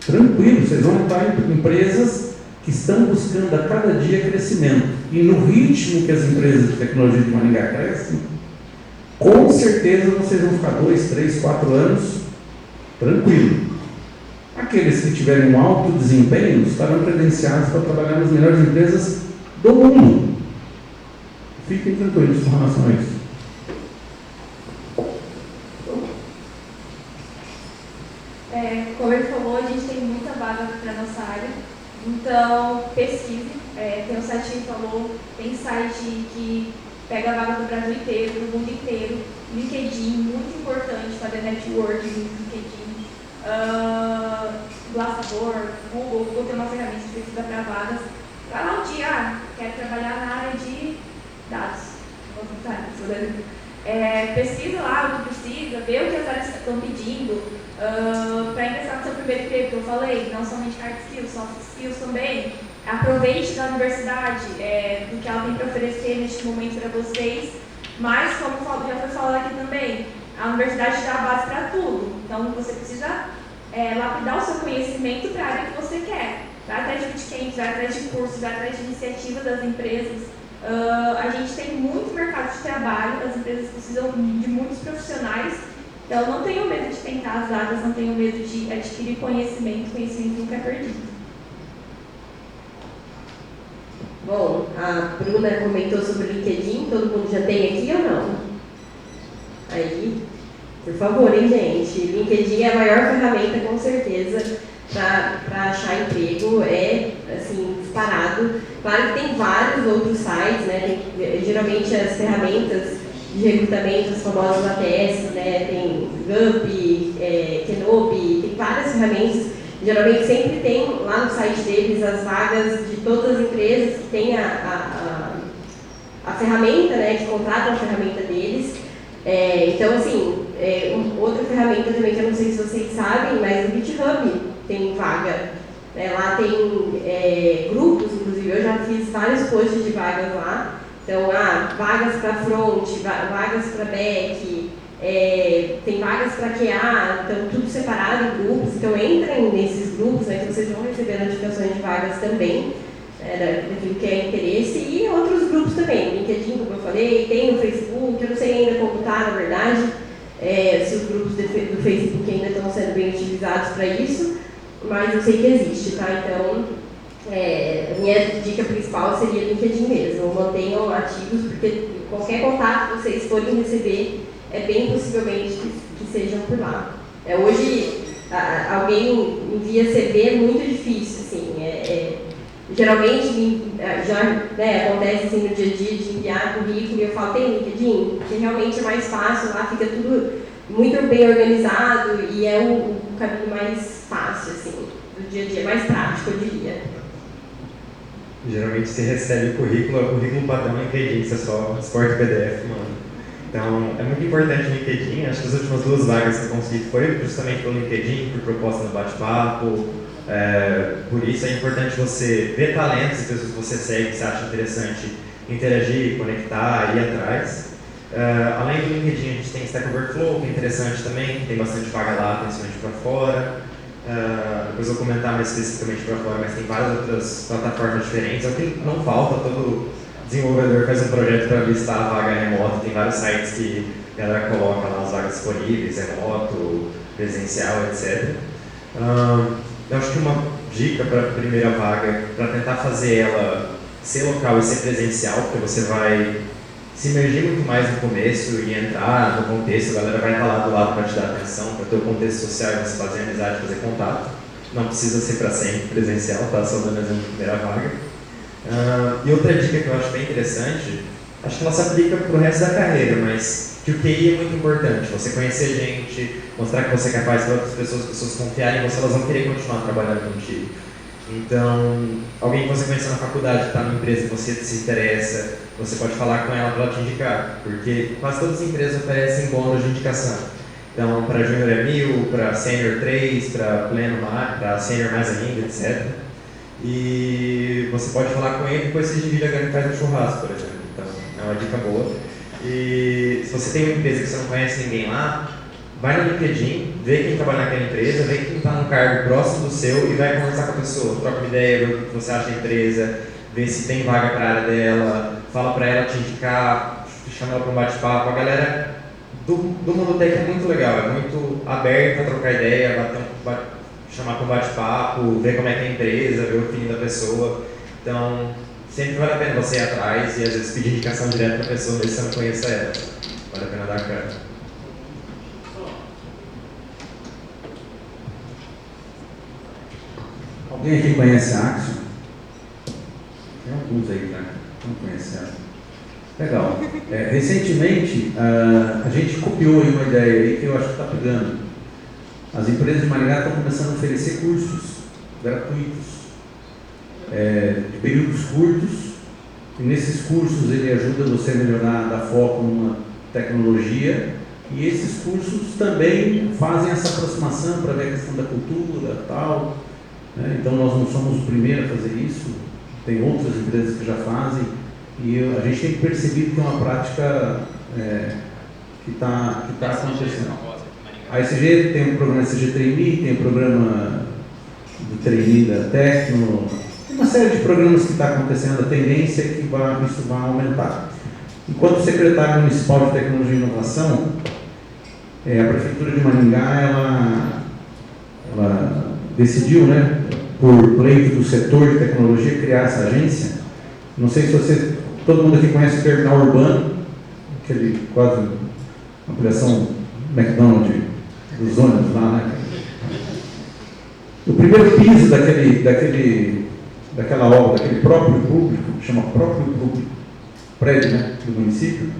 tranquilo, vocês vão entrar em empresas que estão buscando a cada dia crescimento. E no ritmo que as empresas de tecnologia de Maringá crescem, com certeza vocês vão ficar 2, 3, 4 anos tranquilo. Aqueles que tiverem um alto desempenho estarão credenciados para trabalhar nas melhores empresas do mundo. Fiquem tranquilos com relação a isso. Como ele falou, a gente tem muita vaga para a nossa área, então pesquise. Tem o site que falou, tem site que pega a vaga do Brasil inteiro, do mundo inteiro. LinkedIn, muito importante fazer networking no LinkedIn. Glassdoor, Google tem uma ferramenta de pesquisa para vagas. Vai lá um dia, quero trabalhar na área de dados. Pesquisa lá o que precisa, vê o que as áreas estão pedindo. Para ingressar no seu primeiro emprego, que eu falei, não somente hard skills, soft skills também. Aproveite da universidade, do que ela tem para oferecer neste momento para vocês. Mas, como já foi falado aqui também, a universidade dá a base para tudo. Então, você precisa lapidar o seu conhecimento para a área que você quer. Vai atrás de bootcamps, vai atrás de cursos, vai atrás de iniciativas das empresas. A gente tem muito mercado de trabalho, as empresas precisam de muitos profissionais. Então, não tenham medo de tentar as vagas, não tenham medo de adquirir conhecimento nunca é perdido. Bom, a Bruna comentou sobre o LinkedIn, todo mundo já tem aqui ou não? Aí, por favor, hein, gente? LinkedIn é a maior ferramenta, com certeza, para achar emprego, assim, disparado. Claro que tem vários outros sites, né? Geralmente as ferramentas de recrutamento, as famosas ATS, né? Tem Gump, Kenobi, tem várias ferramentas. Geralmente sempre tem lá no site deles as vagas de todas as empresas que tem a ferramenta, né? Que contratam a ferramenta deles. Então, assim, outra ferramenta também que eu não sei se vocês sabem, mas o GitHub tem vaga. Lá tem grupos, inclusive eu já fiz vários posts de vagas lá. Então, vagas para front, vagas para back, tem vagas para QA, então tudo separado em grupos, então entrem nesses grupos, né, que vocês vão receber notificações de vagas também, daquilo que é interesse, e outros grupos também, LinkedIn, como eu falei, tem no Facebook, eu não sei ainda como está, na verdade, se os grupos do Facebook ainda estão sendo bem utilizados para isso, mas eu sei que existe, tá? Então, a minha dica principal seria LinkedIn mesmo, mantenham ativos, porque qualquer contato que vocês forem receber, é bem possivelmente que sejam por lá. Hoje, alguém envia CV é muito difícil, assim, geralmente já acontece assim, no dia a dia de enviar currículo e eu falo, tem LinkedIn? Porque realmente é mais fácil, lá fica tudo muito bem organizado e é o caminho mais fácil, assim, do dia a dia, mais prático, eu diria. Geralmente você recebe o currículo padrão no LinkedIn, você só exporta o PDF, mano. Então, é muito importante o LinkedIn. Acho que as últimas 2 vagas que eu consegui foi justamente pelo LinkedIn, por proposta no bate-papo. Por isso é importante você ver talentos e pessoas que você segue, que você acha interessante, interagir, conectar, ir atrás. Além do LinkedIn, a gente tem Stack Overflow, que é interessante também, tem bastante vaga lá, principalmente para fora. Depois eu vou comentar mais especificamente para fora, mas tem várias outras plataformas diferentes. É o que não falta, todo desenvolvedor faz um projeto para listar a vaga remota, tem vários sites que a galera coloca lá as vagas disponíveis, remoto, presencial, etc. Eu acho que uma dica para a primeira vaga, para tentar fazer ela ser local e ser presencial, porque você vai se imergir muito mais no começo e entrar no contexto, a galera vai estar lá do lado para te dar atenção, para ter o contexto social e você fazer amizade, fazer contato. Não precisa ser para sempre presencial, tá? Só dando exemplo de primeira vaga. E outra dica que eu acho bem interessante, acho que ela se aplica para o resto da carreira, mas que o QI é muito importante. Você conhecer gente, mostrar que você é capaz para outras pessoas confiarem em você, elas vão querer continuar trabalhando contigo. Então, alguém que você conheceu na faculdade, que está numa empresa que você se interessa, você pode falar com ela para ela te indicar, porque quase todas as empresas oferecem bônus de indicação. Então, para Júnior é 1.000, para Sênior 3, para Pleno, para Sênior mais ainda, etc. E você pode falar com ele e depois você divide a grana e faz um churrasco, por exemplo. Então, é uma dica boa. E se você tem uma empresa que você não conhece ninguém lá, vai no LinkedIn, vê quem trabalha naquela empresa, vê quem está num cargo próximo do seu e vai conversar com a pessoa. Troca uma ideia, vê o que você acha da empresa, vê se tem vaga para a área dela, fala para ela te indicar, chama ela para um bate-papo. A galera do mundo tech é muito legal, é muito aberta a trocar ideia, chamar para um bate-papo, ver como é que é a empresa, ver o feeling da pessoa. Então, sempre vale a pena você ir atrás e às vezes pedir indicação direto para a pessoa, mesmo se você não conheça ela. Vale a pena dar a cara. Alguém aqui conhece a Axiom? Tem alguns aí, né? Não conhece ela. Legal. Recentemente, a gente copiou aí uma ideia aí que eu acho que está pegando. As empresas de Maringá estão começando a oferecer cursos gratuitos, de períodos curtos, e nesses cursos ele ajuda você a melhorar, dar foco numa tecnologia, e esses cursos também fazem essa aproximação para ver a questão da cultura e tal. Então nós não somos os primeiros a fazer isso, tem outras empresas que já fazem, e a gente tem percebido que é uma prática que está acontecendo. A ECG tem um programa ECG Trainee, tem um programa do Trainee da Tecno, tem uma série de programas que está acontecendo, a tendência é que isso vai aumentar. Enquanto secretário municipal de Tecnologia e Inovação, a Prefeitura de Maringá, ela decidiu, né, por pleito do setor de tecnologia, criar essa agência. Não sei se todo mundo aqui conhece o terminal urbano, aquele quase ampliação McDonald's dos ônibus lá, né? O primeiro piso daquela obra, daquele próprio público, chama próprio público, prédio, né, do município,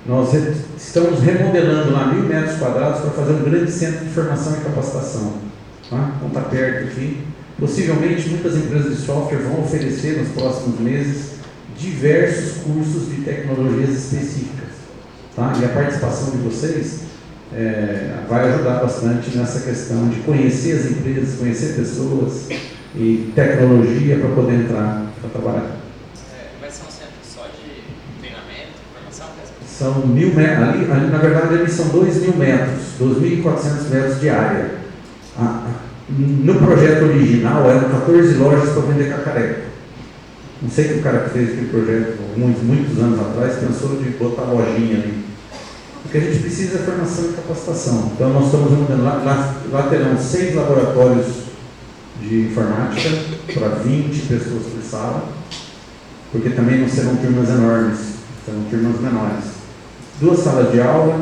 nós estamos remodelando lá 1.000 metros quadrados para fazer um grande centro de formação e capacitação. Tá? Então está perto aqui. Possivelmente muitas empresas de software vão oferecer nos próximos meses diversos cursos de tecnologias específicas. Tá? E a participação de vocês vai ajudar bastante nessa questão de conhecer as empresas, conhecer pessoas e tecnologia para poder entrar para trabalhar. Vai ser um centro só de treinamento, formação? São 1.000 metros, ali na verdade ali são 2.000 metros, 2.400 metros de área. No projeto original eram 14 lojas para vender cacareco. Não sei que o cara que fez aquele projeto muitos anos atrás pensou de botar lojinha ali. O que a gente precisa é formação e capacitação. Então nós estamos mudando, lá terão 6 laboratórios de informática para 20 pessoas por sala, porque também não serão turmas enormes, serão turmas menores. 2 salas de aula,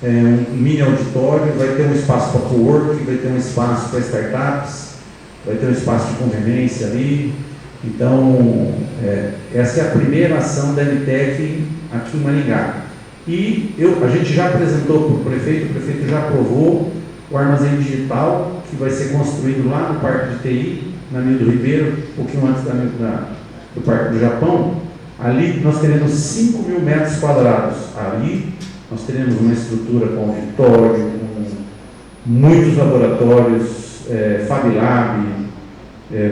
um mini auditório, vai ter um espaço para co-work, vai ter um espaço para startups, vai ter um espaço de convivência ali. Então, essa é a primeira ação da MTEC aqui em Maringá. E a gente já apresentou para o prefeito já aprovou o armazém digital, que vai ser construído lá no Parque de TI, na Nildo Ribeiro, um pouquinho antes do Parque do Japão. Ali nós teremos 5.000 metros quadrados. Ali nós teremos uma estrutura com auditório, com muitos laboratórios, Fab Lab,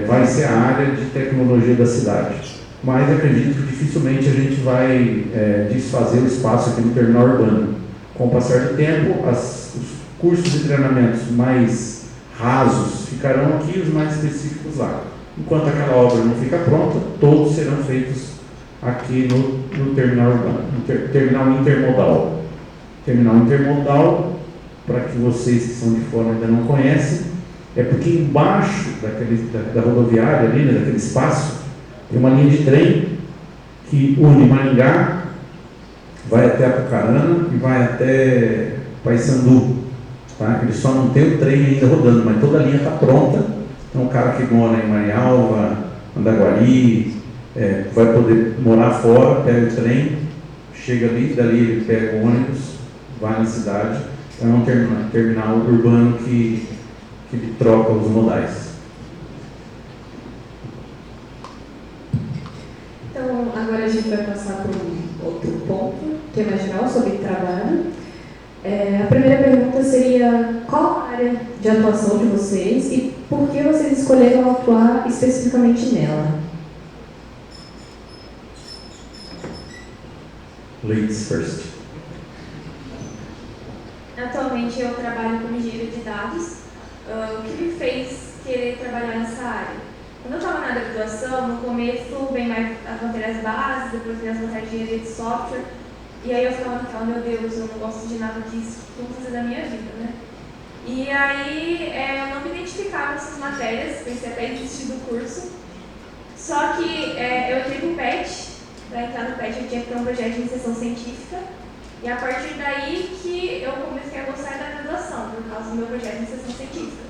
vai ser a área de tecnologia da cidade. Mas acredito que dificilmente a gente vai desfazer o espaço aqui no terminal urbano. Com o passar do tempo, os cursos de treinamentos mais rasos ficarão aqui e os mais específicos lá. Enquanto aquela obra não fica pronta, todos serão feitos aqui no terminal urbano, no terminal intermodal. Terminal intermodal, para que vocês que são de fora ainda não conhecem, é porque embaixo da rodoviária, ali, daquele espaço, tem uma linha de trem que une Maringá, vai até Apucarana e vai até Paissandu. Tá? Ele só não tem o trem ainda rodando, mas toda a linha está pronta. Então o cara que mora em Marialva, Andaguari, vai poder morar fora, pega o trem, chega ali, dali ele pega o ônibus, vai na cidade. É um terminal urbano que troca os modais. Então, agora a gente vai passar por um outro ponto, que é mais geral, sobre trabalho. A primeira pergunta seria: qual a área de atuação de vocês e por que vocês escolheram atuar especificamente nela? Ladies first. Atualmente eu trabalho como engenheiro de dados. O que me fez querer trabalhar nessa área? Quando eu estava na graduação, no começo vem mais as matérias básicas, depois vem as matérias de engenharia de software, e aí eu ficava naquela, meu Deus, eu não gosto de nada disso, o que eu vou fazer da minha vida, né? E aí eu não me identificava com essas matérias, pensei até em desistir do curso, só que eu entrei no PET, para entrar no PET eu tinha que ter um projeto de iniciação científica, e a partir daí que eu comecei a gostar da graduação, por causa do meu projeto de iniciação científica.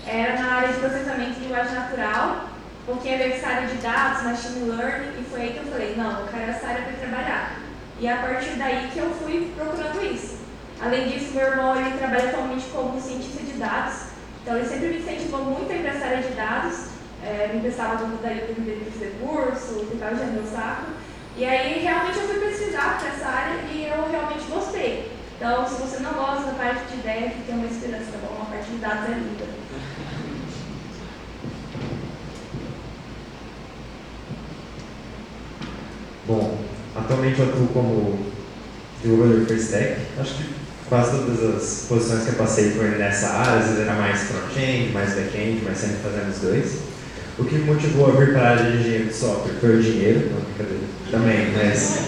Era na área de processamento de linguagem natural, um pouquinho a ver essa área de dados, machine learning, e foi aí que eu falei, não, eu quero essa área para trabalhar. E a partir daí que eu fui procurando isso. Além disso, meu irmão ele trabalha atualmente como cientista de dados, então ele sempre me incentivou muito a ir para essa área de dados, me emprestava quando daí eu deveria fazer curso, ficava já no meu saco. E aí realmente eu fui pesquisar para essa área e eu realmente gostei. Então, se você não gosta da parte de dev, tem uma esperança, tá bom? A parte de dados é linda. Bom, atualmente eu atuo como desenvolvedor full stack. Acho que quase todas as posições que eu passei foram nessa área, às vezes era mais front-end, mais back-end, mas sempre fazendo os dois. O que me motivou a vir para a área de engenharia de software foi o dinheiro, não, brincadeira, também, mas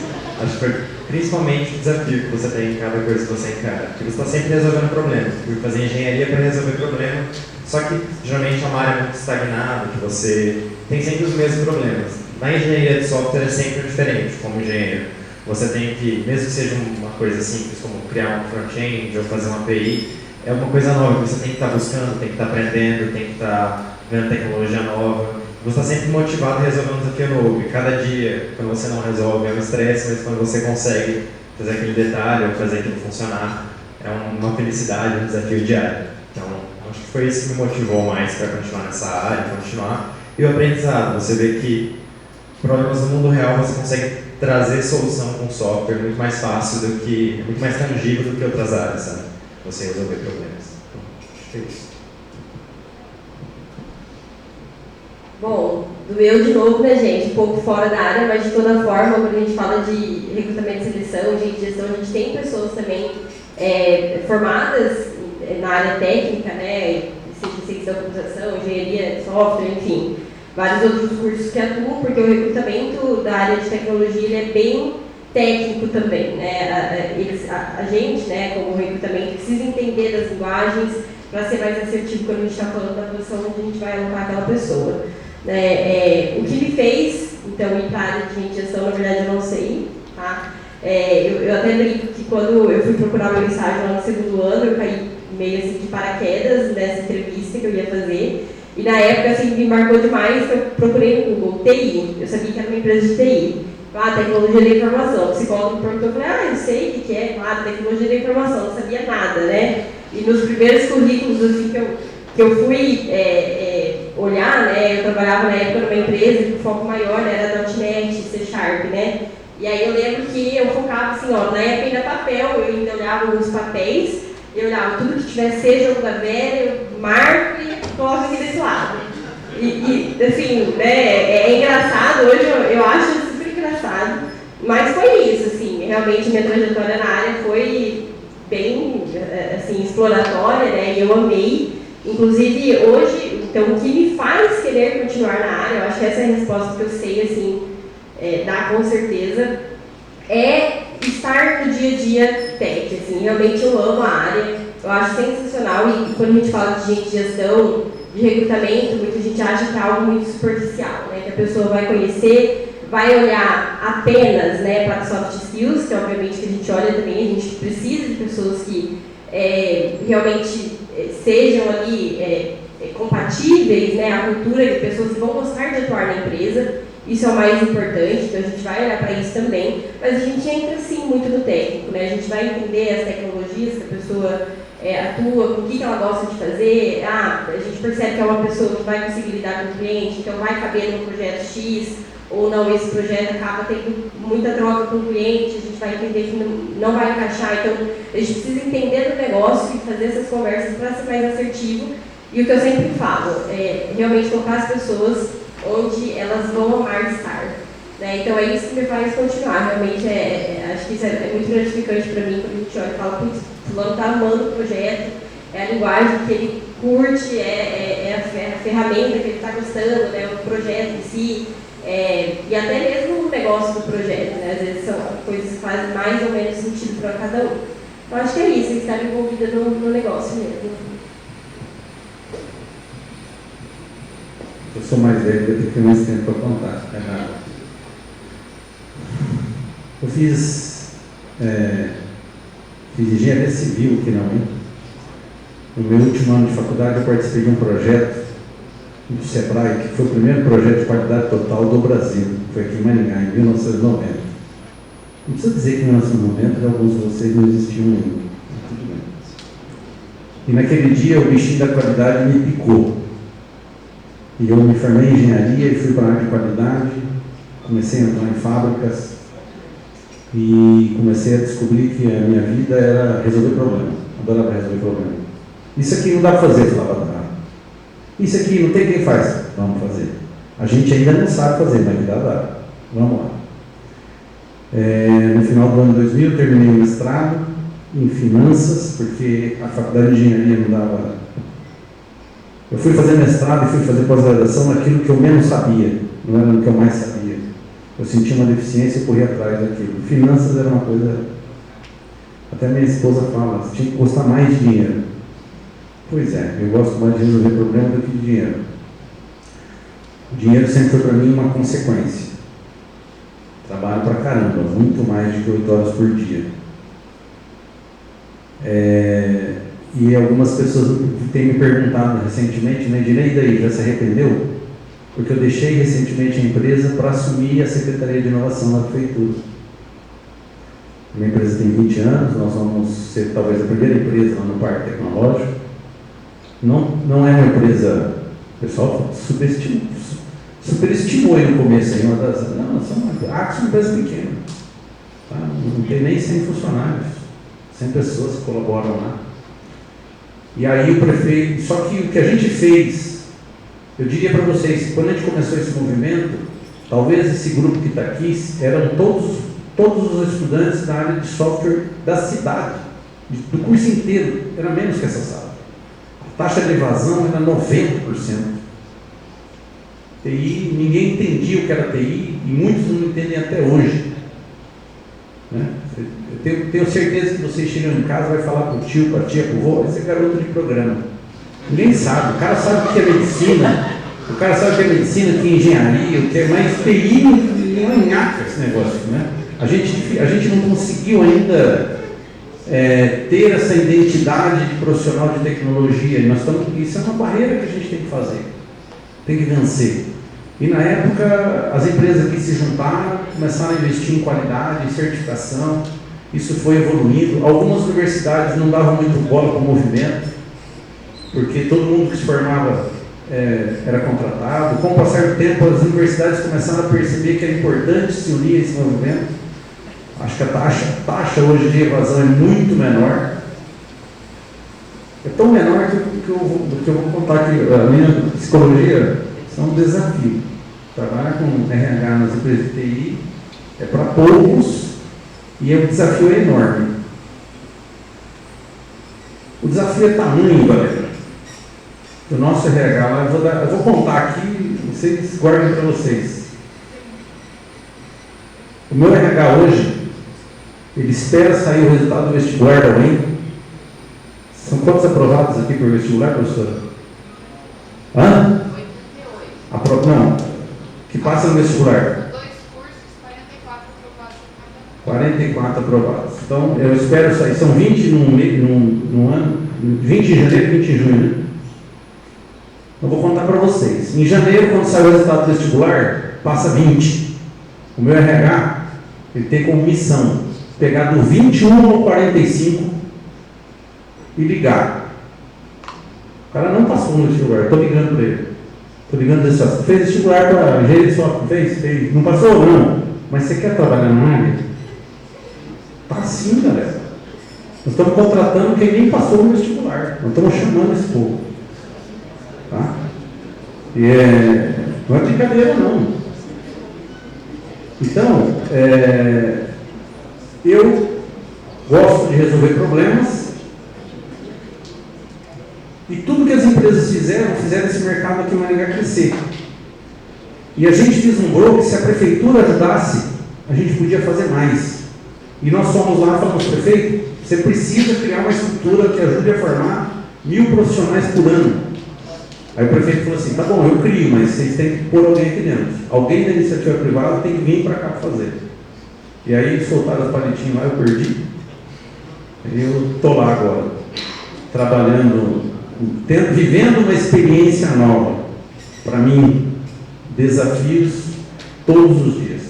acho que foi principalmente o desafio que você tem em cada coisa que você encara. Porque você está sempre resolvendo problemas. Eu fui fazer engenharia para resolver problema, só que geralmente é uma área muito estagnada, que você tem sempre os mesmos problemas. Na engenharia de software é sempre diferente, como engenheiro. Você tem que, mesmo que seja uma coisa simples, como criar um front-end ou fazer uma API, é uma coisa nova que você tem que estar buscando, tem que estar aprendendo, tem que estar vendo tecnologia nova. Você está sempre motivado a resolver um desafio novo. E cada dia, quando você não resolve, é um estresse, mas quando você consegue fazer aquele detalhe ou fazer aquilo funcionar, é uma felicidade, um desafio diário. Então, acho que foi isso que me motivou mais para continuar nessa área, continuar. E o aprendizado, você vê que problemas no mundo real você consegue trazer solução com software muito mais fácil muito mais tangível do que outras áreas, sabe? Você resolver problemas. Então, acho que é isso. Bom, do eu de novo, né, gente? Um pouco fora da área, mas de toda forma, quando a gente fala de recrutamento e seleção, de gestão, a gente tem pessoas também formadas na área técnica, né? Seja ciência da computação, engenharia de software, enfim, vários outros cursos que atuam, porque o recrutamento da área de tecnologia ele é bem técnico também, né? A gente, né, como recrutamento, precisa entender das linguagens para ser mais assertivo quando a gente está falando da posição onde a gente vai alocar aquela pessoa. O que me fez, então, ir para a área de gestão, na verdade, eu não sei, tá? Eu até brinco que quando eu fui procurar meu estágio lá no segundo ano, eu caí meio assim de paraquedas nessa entrevista que eu ia fazer. E na época, assim, me marcou demais que eu procurei no Google TI. Eu sabia que era uma empresa de TI. Tecnologia da informação. O psicólogo me perguntou, eu falei, eu sei o que é, tecnologia da informação, não sabia nada, né? E nos primeiros currículos, assim, que eu fui olhar, né, eu trabalhava na época numa empresa que o foco maior era .NET, C#, né? E aí eu lembro que eu focava assim, na época ainda papel, eu ainda olhava alguns papéis, eu olhava tudo que tivesse C, jogo da velha, eu marco e coloco aqui desse lado. E assim, né, é engraçado, hoje eu acho super engraçado, mas foi isso, assim, realmente minha trajetória na área foi bem, assim, exploratória, né, e eu amei. Inclusive, hoje, então, o que me faz querer continuar na área, eu acho que essa é a resposta que eu sei, assim, dar com certeza, é estar no dia a dia tech, assim, realmente eu amo a área, eu acho sensacional, e quando a gente fala de gestão, de recrutamento, muita gente acha que é algo muito superficial, né, que a pessoa vai conhecer, vai olhar apenas, né, para soft skills, que obviamente que a gente olha também, a gente precisa de pessoas que realmente sejam ali compatíveis, né, a cultura de pessoas que vão gostar de atuar na empresa, isso é o mais importante, então a gente vai olhar para isso também, mas a gente entra sim muito no técnico, né, a gente vai entender as tecnologias que a pessoa atua, com o que ela gosta de fazer, a gente percebe que é uma pessoa que vai conseguir lidar com o cliente, então vai caber no projeto X, ou não, esse projeto acaba tendo muita troca com o cliente, a gente vai entender que não vai encaixar, então a gente precisa entender do negócio e fazer essas conversas para ser mais assertivo, e o que eu sempre falo, é realmente colocar as pessoas onde elas vão amar estar, né? Então é isso que me faz continuar, realmente acho que isso é muito gratificante para mim, quando a gente olha e fala, putz, fulano está amando o projeto, é a linguagem que ele curte, é a ferramenta que ele está gostando, né? O projeto em si, e até mesmo o negócio do projeto, né? Às vezes são coisas que fazem mais ou menos sentido para cada um. Então acho que é isso, estar envolvida no negócio mesmo. Eu sou mais velho, eu tenho que ter mais tempo para contar. Eu fiz engenharia civil aqui na UNI. No meu último ano de faculdade, eu participei de um projeto do SEBRAE, que foi o primeiro projeto de qualidade total do Brasil. Foi aqui em Maringá, em 1990. Não precisa dizer que em 1990 alguns de vocês não existiam ainda. Tudo bem. E naquele dia o bichinho da qualidade me picou. E eu me formei em engenharia e fui para a área de qualidade, comecei a entrar em fábricas e comecei a descobrir que a minha vida era resolver problemas. Adorava resolver problemas. Isso aqui não dá para fazer, falava da área. Isso aqui não tem quem faz. Vamos fazer. A gente ainda não sabe fazer, mas dá. Vamos lá. No final do ano 2000, eu terminei o mestrado em finanças, porque a faculdade de engenharia não dava. Eu fui fazer mestrado e fui fazer pós-graduação naquilo que eu menos sabia, não era no que eu mais sabia. Eu sentia uma deficiência e corria atrás daquilo. Finanças era uma coisa. Até minha esposa fala, você tinha que gostar mais de dinheiro. Pois é, eu gosto mais de resolver problemas do que de dinheiro. O dinheiro sempre foi para mim uma consequência. Trabalho pra caramba, muito mais de 8 horas por dia. E algumas pessoas têm me perguntado recentemente, né, Direi, e daí, já se arrependeu? Porque eu deixei recentemente a empresa para assumir a Secretaria de Inovação da Prefeitura. A minha empresa tem 20 anos, nós vamos ser talvez a primeira empresa lá no Parque Tecnológico. Não é uma empresa, o pessoal superestimou aí no começo, aí, nós somos uma empresa pequena, tá? Não tem nem 100 funcionários, 100 pessoas que colaboram lá. E aí o prefeito, só que o que a gente fez Eu diria para vocês que quando a gente começou esse movimento, talvez esse grupo que está aqui eram todos os estudantes da área de software da cidade, do curso inteiro, era menos que essa sala. A taxa de evasão era 90%. TI, ninguém entendia o que era TI e muitos não entendem até hoje. Né? Eu tenho certeza que vocês chegam em casa e vai falar para o tio, para a tia, para o vô, esse é garoto de programa. Ninguém sabe, o cara sabe o que é medicina, o cara sabe o que é medicina, o que é engenharia, o que é mais TI, não é nhaca esse negócio, né? A gente não conseguiu ainda ter essa identidade de profissional de tecnologia, e isso é uma barreira que a gente tem que fazer, tem que vencer. E na época, as empresas que se juntaram, começaram a investir em qualidade, em certificação, isso foi evoluindo. Algumas universidades não davam muito bola para o movimento, porque todo mundo que se formava era contratado. Com o passar do tempo, as universidades começaram a perceber que era importante se unir a esse movimento. Acho que a taxa hoje de evasão é muito menor. É tão menor que eu vou contar aqui. A minha psicologia é um desafio. Trabalhar com RH nas empresas de TI é para poucos e o desafio é enorme. O desafio é tamanho, galera. O nosso RH lá, eu vou contar aqui, vocês guardem para vocês. O meu RH hoje, ele espera sair o resultado do vestibular da UEM. São quantos aprovados aqui por vestibular, professora? Hã? 88. Não, que passa no vestibular. 2 cursos, 44 aprovados. 44 aprovados. Então, eu espero sair, são 20 num ano, 20 em janeiro e 20 em junho, né? Eu vou contar para vocês. Em janeiro, quando sai o resultado do vestibular, passa 20. O meu RH, ele tem como missão pegar do 21 ao 45 e ligar. O cara não passou no vestibular, eu estou ligando para ele. Estou ligando desse assunto. Fez vestibular para engenharia de software? Fez. Não passou? Não. Mas você quer trabalhar na área? Tá sim, galera. Nós estamos contratando quem nem passou no vestibular. Nós estamos chamando esse povo. Tá? E não é brincadeira, não. Então, eu gosto de resolver problemas e tudo que as empresas fizeram esse mercado aqui em Maringá crescer. E a gente vislumbrou que se a prefeitura ajudasse, a gente podia fazer mais. E nós fomos lá e falamos, prefeito, você precisa criar uma estrutura que ajude a formar 1000 profissionais por ano. Aí o prefeito falou assim, tá bom, eu crio, mas vocês têm que pôr alguém aqui dentro. Alguém da iniciativa privada tem que vir para cá para fazer. E aí soltaram as palitinhas lá, eu perdi. Eu estou lá agora, trabalhando, vivendo uma experiência nova. Para mim, desafios todos os dias.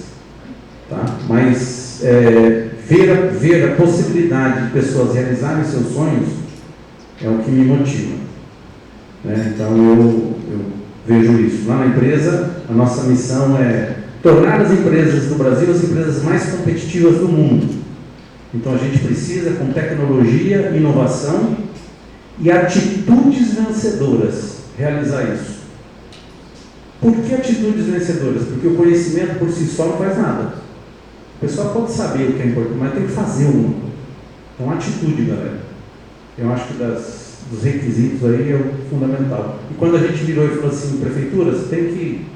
Tá? Mas ver a possibilidade de pessoas realizarem seus sonhos é o que me motiva. Então eu vejo isso. Lá na empresa, a nossa missão é tornar as empresas do Brasil as empresas mais competitivas do mundo. Então a gente precisa, com tecnologia, inovação e atitudes vencedoras, realizar isso. Por que atitudes vencedoras? Porque o conhecimento por si só não faz nada. O pessoal pode saber o que é importante, mas tem que fazer um. Então atitude, galera. Eu acho que dos requisitos aí é o fundamental. E quando a gente virou e falou assim, prefeitura, você tem que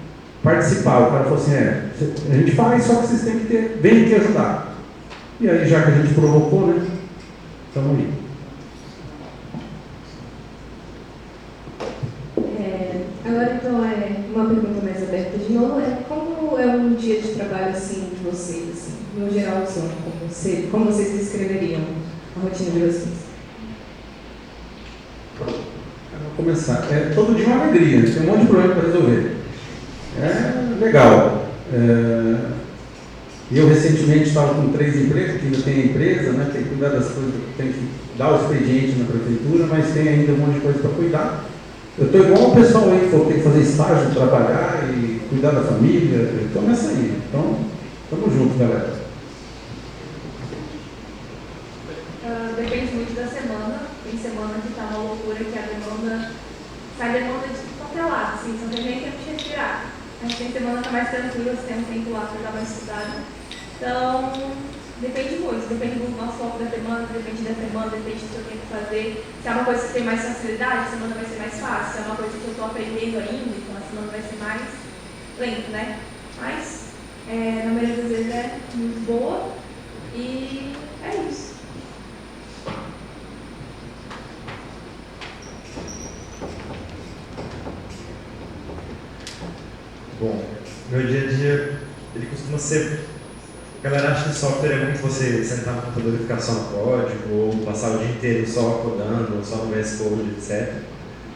participar. O cara falou assim, a gente faz, só que vocês têm que vem aqui ajudar. E aí, já que a gente provocou, né? Estamos aí. Agora, então, uma pergunta mais aberta de novo. Como é um dia de trabalho, assim, de vocês, assim, no geralzão, como vocês descreveriam a rotina de vocês? Vou começar. Todo dia uma alegria, tem um monte de problema para resolver. É legal. E eu recentemente estava com 3 empregos, que ainda tem a empresa, né, tem que cuidar das coisas, tem que dar o expediente na prefeitura, mas tem ainda um monte de coisa para cuidar. Eu estou igual o pessoal aí que falou que tem que fazer estágio, trabalhar e cuidar da família. Eu estou nessa aí. Então, estamos juntos, galera. Depende muito da semana. Tem semana que está uma loucura, que a demanda sai demanda de qualquer lado. assim, só tem nem tempo de respirar. A gente tem semana tá mais tranquila, você tem um tempo lá para dar mais estudado. Então, depende muito, depende do nosso foco da semana, depende do que eu tenho que fazer. Se é uma coisa que tem mais facilidade, a semana vai ser mais fácil. Se é uma coisa que eu estou aprendendo ainda, então a semana vai ser mais lento, né? Mas, na maioria das vezes é muito boa e é isso. Bom, meu dia a dia, ele costuma ser... A galera acha que software é muito você sentar no computador e ficar só no código, ou passar o dia inteiro só codando, ou só no VS Code, etc.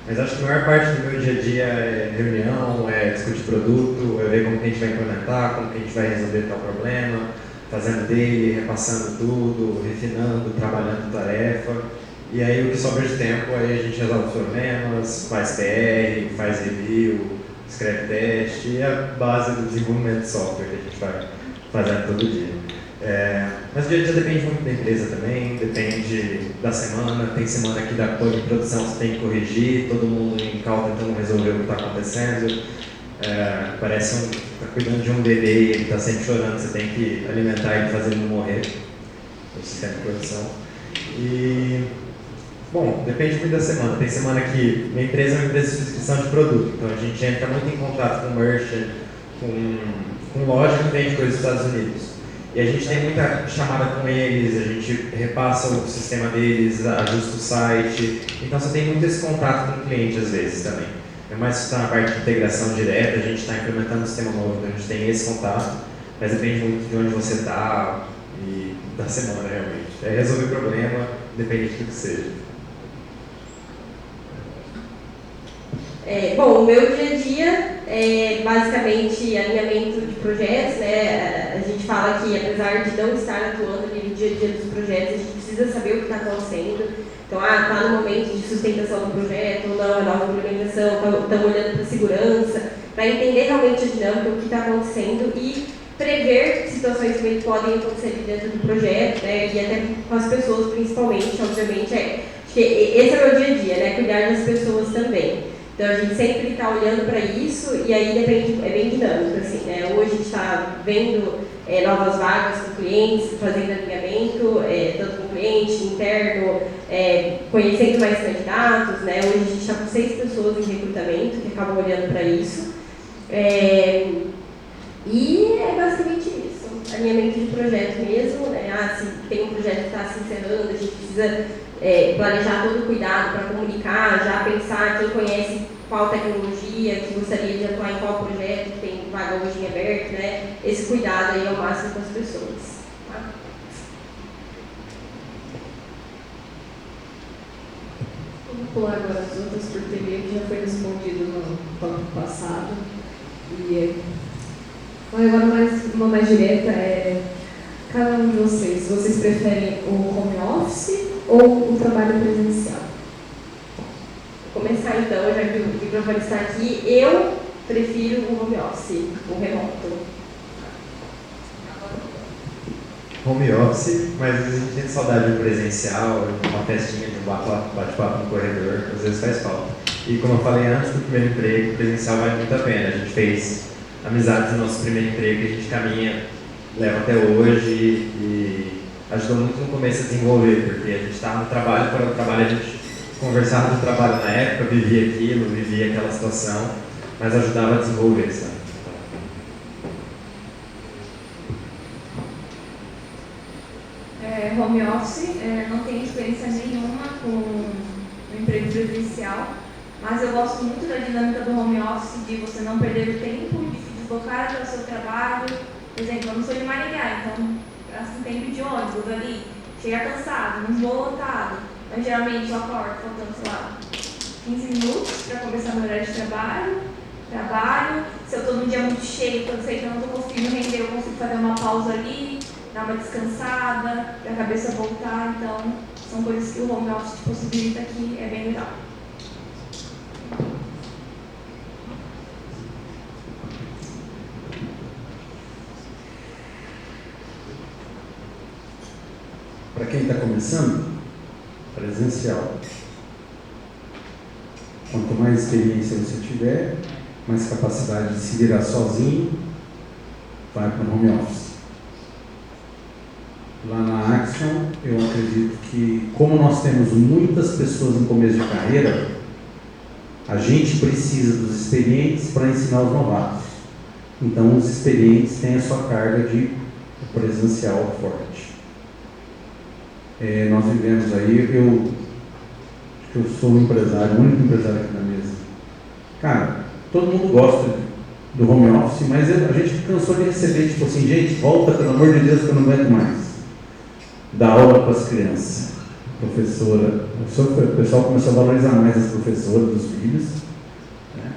Mas acho que a maior parte do meu dia a dia é reunião, é discutir produto, é ver como que a gente vai implementar, como que a gente vai resolver tal problema, fazendo dele, repassando tudo, refinando, trabalhando tarefa. E aí o que sobra de tempo, aí a gente resolve os problemas, faz PR, faz review, escreve teste, e é a base do desenvolvimento de software que a gente vai fazendo todo dia. Mas o dia a dia depende muito da empresa também, depende da semana. Tem semana que dá código de produção, você tem que corrigir, todo mundo em call tentando resolver o que está acontecendo. Parece está cuidando de um bebê e ele está sempre chorando, você tem que alimentar ele, fazer ele não morrer, o sistema de produção. E, bom, depende muito da semana. Tem semana que minha empresa é uma empresa de subscrição de produto, então a gente entra muito em contato com merchant, com loja que vende coisas dos Estados Unidos. E a gente tem muita chamada com eles, a gente repassa o sistema deles, ajusta o site. Então você tem muito esse contato com o cliente às vezes também. É mais que está na parte de integração direta, a gente está implementando um sistema novo, então a gente tem esse contato. Mas depende muito de onde você está e da semana realmente. Resolver problema, depende de tudo que seja. Bom, o meu dia a dia é basicamente alinhamento de projetos, né? A gente fala que apesar de não estar atuando ali no dia a dia dos projetos, a gente precisa saber o que está acontecendo. Então, está no momento de sustentação do projeto, ou não, é nova implementação, estamos olhando para a segurança, para entender realmente a dinâmica, o que está acontecendo e prever situações que podem acontecer dentro do projeto, né? E até com as pessoas principalmente, obviamente, acho que esse é o meu dia a dia, né? Cuidar das pessoas também. Então a gente sempre está olhando para isso e aí depende, é bem dinâmico, assim, né? Hoje a gente está vendo novas vagas com clientes, fazendo alinhamento, tanto com cliente, interno, conhecendo mais candidatos, né? Hoje a gente está com 6 pessoas em recrutamento que acabam olhando para isso. E é basicamente isso, alinhamento de projeto mesmo, né? Se tem um projeto que está se encerrando, a gente precisa planejar todo o cuidado para comunicar, já pensar quem conhece qual tecnologia, que gostaria de atuar em qual projeto, que tem vaga hoje em aberto, né? Esse cuidado aí ao máximo com as pessoas. Tá? Vamos pular agora as outras, porque que já foi respondido no tópico passado. E agora uma mais direta cada um de vocês preferem o home office ou o trabalho presencial? Vou começar então, já que o microfone está aqui. Eu prefiro o home office, o remoto. Home office, mas às vezes a gente tem saudade do presencial, uma festinha de um bate-papo no corredor, às vezes faz falta. E como eu falei antes do primeiro emprego, o presencial vale muito a pena. A gente fez amizades no nosso primeiro emprego que a gente caminha, leva até hoje e ajudou muito no começo a desenvolver, porque a gente estava no trabalho, fora do trabalho a gente conversava do trabalho na época, vivia aquilo, vivia aquela situação, mas ajudava a desenvolver, sabe? Home office, não tenho experiência nenhuma com o emprego presencial, mas eu gosto muito da dinâmica do home office, de você não perder o tempo, de se deslocar até o seu trabalho. Por exemplo, eu não sou de Maringá, então gasto um tempo de ônibus ali, chegar cansado, num voo lotado. Então, geralmente eu acordo faltando, sei lá, 15 minutos para começar meu horário de trabalho. Se eu estou num dia muito cheio, que eu sei que eu não estou conseguindo render, eu consigo fazer uma pausa ali, dar uma descansada, para a cabeça voltar. Então, são coisas que o home office te possibilita, que é bem legal. Para quem está começando, presencial. Quanto mais experiência você tiver, mais capacidade de se virar sozinho, vai para o home office. Lá na Axion, eu acredito que, como nós temos muitas pessoas em começo de carreira, a gente precisa dos experientes para ensinar os novatos. Então, os experientes têm a sua carga de presencial forte. Nós vivemos aí, eu sou um empresário, o único empresário aqui na mesa. Cara, todo mundo gosta do home office, mas a gente cansou de receber, tipo assim, gente, volta, pelo amor de Deus, que eu não aguento mais. Dar aula para as crianças. Professora, o pessoal começou a valorizar mais as professoras dos filhos. Né?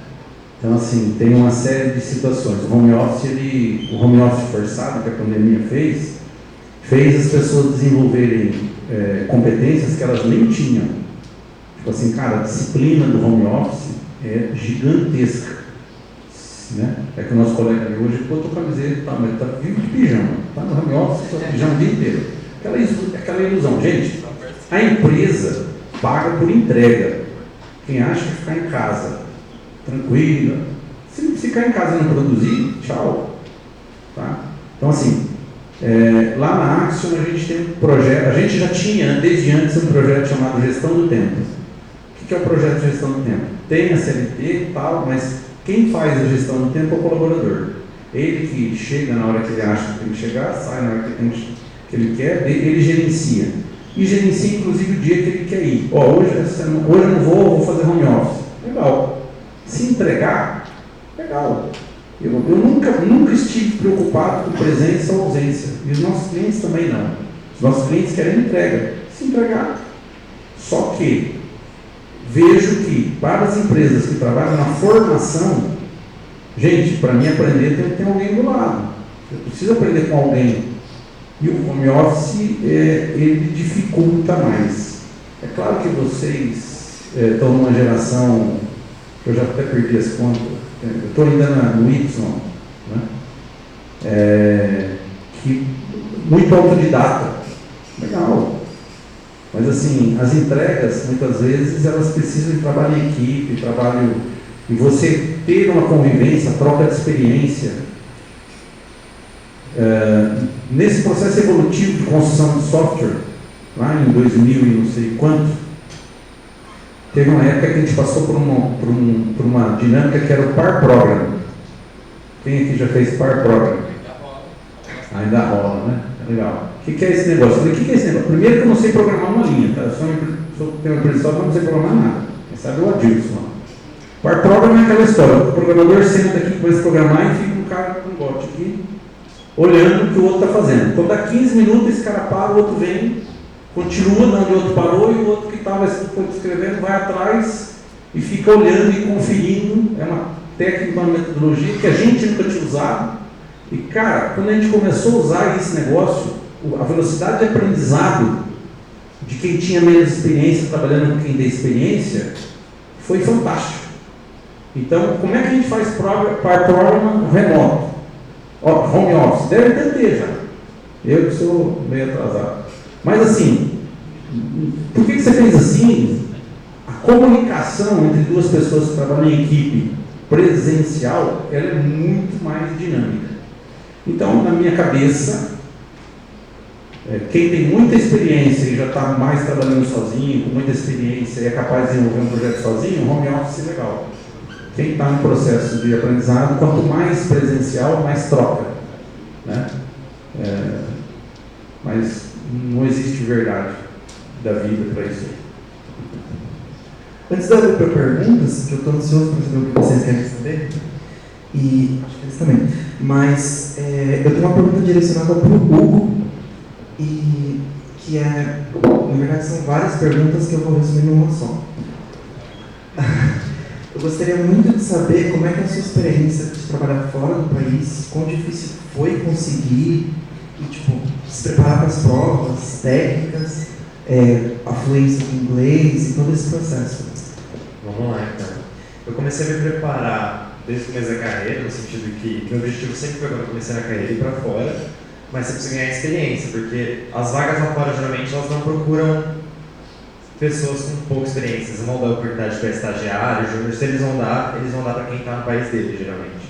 Então, assim, tem uma série de situações. O home office forçado que a pandemia fez as pessoas desenvolverem competências que elas nem tinham. Tipo assim, cara, a disciplina do home office é gigantesca. Né? É que o nosso colega ali hoje botou camiseta, tá, mas tá vivo de pijama, tá no home office, só pijama o dia inteiro. Aquela ilusão, gente, a empresa paga por entrega. Quem acha que ficar em casa, tranquila, se ficar em casa e não produzir, tchau. Tá? Então, assim, lá na Axion a gente tem um projeto, a gente já tinha desde antes um projeto chamado Gestão do Tempo. O que é o projeto de Gestão do Tempo? Tem a CLT e tal, mas quem faz a gestão do tempo é o colaborador. Ele que chega na hora que ele acha que tem que chegar, sai na hora que ele quer, ele gerencia. E gerencia inclusive o dia que ele quer ir. Hoje eu não vou fazer home office. Legal. Se entregar, legal. Eu nunca estive preocupado com presença ou ausência. E os nossos clientes também não. Os nossos clientes querem entrega. Se entregar. Só que vejo que para as empresas que trabalham na formação, gente, para mim aprender tem que ter alguém do lado. Eu preciso aprender com alguém. E o home office, ele dificulta mais. É claro que vocês estão numa geração, que eu já até perdi as contas, eu estou ainda no Y, né? Que muito autodidata. Legal. Mas assim, as entregas, muitas vezes, elas precisam de trabalho em equipe, e você ter uma convivência, troca de experiência. Nesse processo evolutivo de construção de software, lá em 2000 e não sei quanto, teve uma época que a gente passou por uma dinâmica que era o par program. Quem aqui já fez par program? Ainda rola, né? Legal. O que é esse negócio? Eu falei, o que é esse negócio? Primeiro que eu não sei programar uma linha, tá? Eu tenho uma empresa só que eu não sei programar nada. Quem sabe o Adilson. Par program é aquela história. O programador senta aqui, começa a programar e fica um cara com um bote aqui, olhando o que o outro está fazendo. Então, dá 15 minutos, esse cara para, o outro vem, continua de onde o outro parou, e o outro que estava escrevendo vai atrás e fica olhando e conferindo. É uma técnica, uma metodologia que a gente nunca tinha usado. E, cara, quando a gente começou a usar esse negócio, a velocidade de aprendizado de quem tinha menos experiência trabalhando com quem tem experiência foi fantástico. Então, como é que a gente faz par program remoto? Home office, deve ter já. Eu que sou meio atrasado. Mas assim, por que você fez assim? A comunicação entre duas pessoas que trabalham em equipe presencial, ela é muito mais dinâmica. Então, na minha cabeça, quem tem muita experiência e já está mais trabalhando sozinho, com muita experiência e é capaz de desenvolver um projeto sozinho, home office é legal. Quem está no processo de aprendizado, quanto mais presencial, mais troca. Né? Mas não existe verdade da vida para isso. Antes de eu abrir para perguntas, que eu estou ansioso para saber o que vocês querem saber, e acho que eles também, mas eu tenho uma pergunta direcionada para o Hugo, e que na verdade são várias perguntas que eu vou resumir numa só. Eu gostaria muito de saber como é que é a sua experiência de trabalhar fora do país, quão difícil foi conseguir, e, se preparar para as provas, técnicas, a fluência do inglês e todo esse processo. Vamos lá, então. Eu comecei a me preparar desde o começo da carreira, no sentido que meu objetivo sempre foi, quando eu comecei na carreira, ir para fora, mas você precisa ganhar experiência, porque as vagas lá fora, geralmente, elas não procuram pessoas com pouca experiência, eles vão dar oportunidade para estagiários, júniores, eles vão dar para quem está no país dele, geralmente.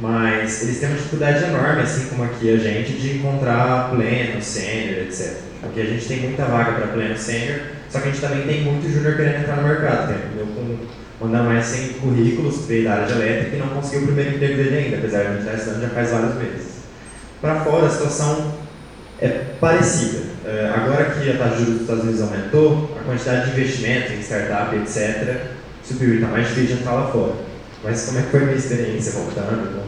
Mas eles têm uma dificuldade enorme, assim como aqui a gente, de encontrar pleno, sênior, etc. Aqui a gente tem muita vaga para pleno, sênior, só que a gente também tem muito júnior querendo entrar no mercado. Tem eu com mandar mais 100 currículos, veio da área de elétrica e não conseguiu o primeiro emprego dele ainda, apesar de a gente estar estudando já faz vários meses. Para fora, a situação é parecida. Agora que a taxa de juros dos Estados Unidos aumentou, a quantidade de investimento em startup, etc., subiu e está mais difícil de entrar lá fora. Mas como é que foi a minha experiência voltando?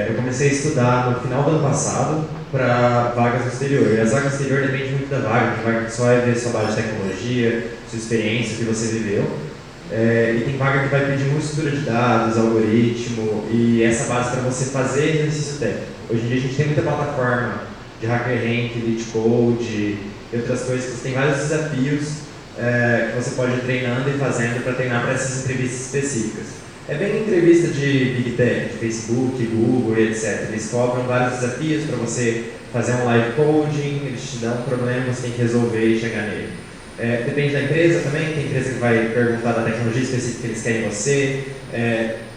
Eu comecei a estudar no final do ano passado para vagas no exterior. E as vagas no exterior dependem muito da vaga. Tem vaga que só vai ver sua base de tecnologia, sua experiência, o que você viveu. E tem vaga que vai pedir muita estrutura de dados, algoritmo e essa base para você fazer exercício técnico. Hoje em dia a gente tem muita plataforma de HackerRank, LeetCode e outras coisas que você tem vários desafios que você pode ir treinando e fazendo para treinar para essas entrevistas específicas. É bem entrevista de Big Tech, de Facebook, Google e etc. Eles cobram vários desafios para você fazer um live coding, eles te dão um problema, você tem que resolver e chegar nele. Depende da empresa também, tem empresa que vai perguntar da tecnologia específica que eles querem em você.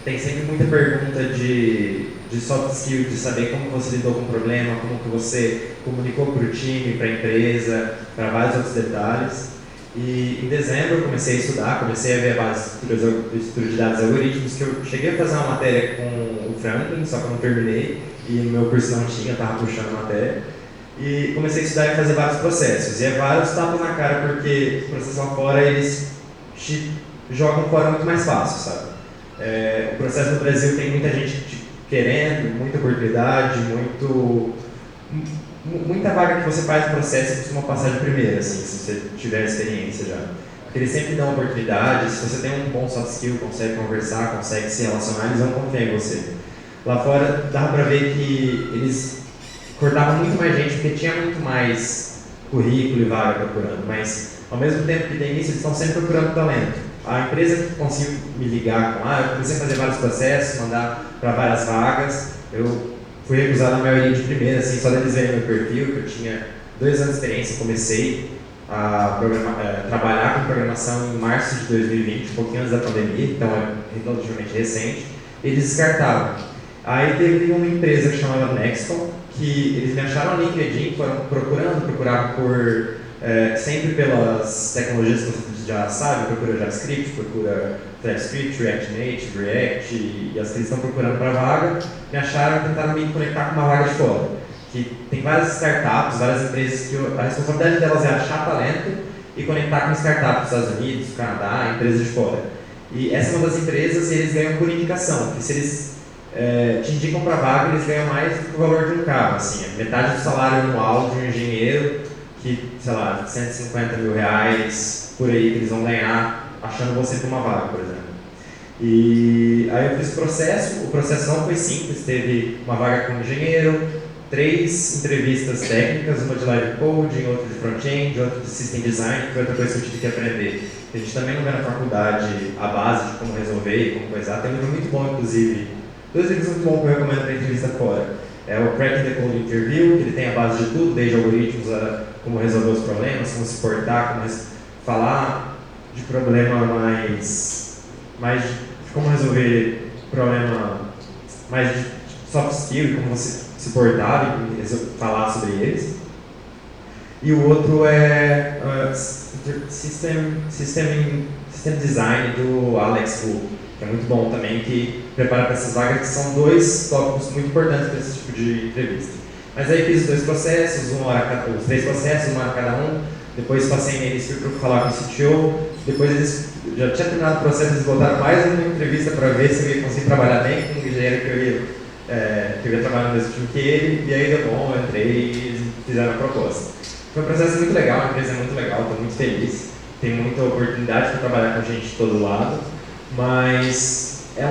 Tem sempre muita pergunta de soft skill, de saber como você lidou com o problema, como que você comunicou para o time, para a empresa, para vários outros detalhes. E em dezembro eu comecei a estudar, comecei a ver a base de estrutura de dados e algoritmos, que eu cheguei a fazer uma matéria com o Franklin, só que eu não terminei, e no meu curso não tinha, eu estava puxando a matéria. E comecei a estudar e fazer vários processos. E vários tapas na cara, porque os processos lá fora, eles te jogam fora muito mais fácil, sabe? O processo no Brasil tem muita gente querendo, muita oportunidade, muita vaga que você faz no processo e costuma passar de primeira, assim, se você tiver experiência já. Porque eles sempre dão oportunidade, se você tem um bom soft skill, consegue conversar, consegue se relacionar, eles vão confiar em você. Lá fora, dava pra ver que eles cortavam muito mais gente, porque tinha muito mais currículo e vaga procurando, mas ao mesmo tempo que tem isso, eles estão sempre procurando talento. A empresa que conseguiu me ligar com eu comecei a fazer vários processos, mandar para várias vagas, eu fui recusado na maioria de primeira, assim, só deles verem meu perfil, que eu tinha 2 anos de experiência, comecei a trabalhar com programação em março de 2020, um pouquinho antes da pandemia, então é relativamente recente, eles descartavam. Aí teve uma empresa que chamava Nexcom, que eles me acharam no LinkedIn, foram procuravam por, sempre pelas tecnologias que você já sabe, procura JavaScript, procura TypeScript, React Native, React, e as que eles estão procurando para vaga, me acharam e tentaram me conectar com uma vaga de fora. Que tem várias startups, várias empresas que a responsabilidade delas é achar talento e conectar com startups dos Estados Unidos, Canadá, empresas de fora. E essa é uma das empresas e eles ganham por indicação, porque se eles te indicam para vaga, eles ganham mais do que o valor de um carro, assim, metade do salário anual de um engenheiro, que, sei lá, 150 mil reais por aí que eles vão ganhar achando você para uma vaga, por exemplo. E aí eu fiz o processo não foi simples, teve uma vaga com engenheiro, 3 entrevistas técnicas, uma de live coding, outra de front-end, outra de system design, que foi outra coisa que eu tive que aprender. A gente também não vê na faculdade a base de como resolver e como coisar. Tem um livro muito bom, inclusive, 2 livros muito bons que eu recomendo para entrevista fora. É o Cracking the Code Interview, que ele tem a base de tudo, desde algoritmos a como resolver os problemas, como se portar, como falar de problema mais de como resolver problema mais de soft skill, como você se portar e falar sobre eles. E o outro é System Design do Alex Wu, que é muito bom também, que prepara para essas vagas, que são 2 tópicos muito importantes para esse tipo de entrevista. Mas aí fiz os 2 processos, os 3 processos, uma hora cada um, depois passei neles, fui para falar com o CTO, depois eles já tinha terminado o processo, eles botaram mais uma entrevista para ver se eu ia conseguir trabalhar bem com o engenheiro que eu ia trabalhar no mesmo time que ele, e aí deu bom, eu entrei e eles fizeram a proposta. Foi um processo muito legal, a empresa é muito legal, estou muito feliz, tem muita oportunidade para trabalhar com gente de todo lado, mas é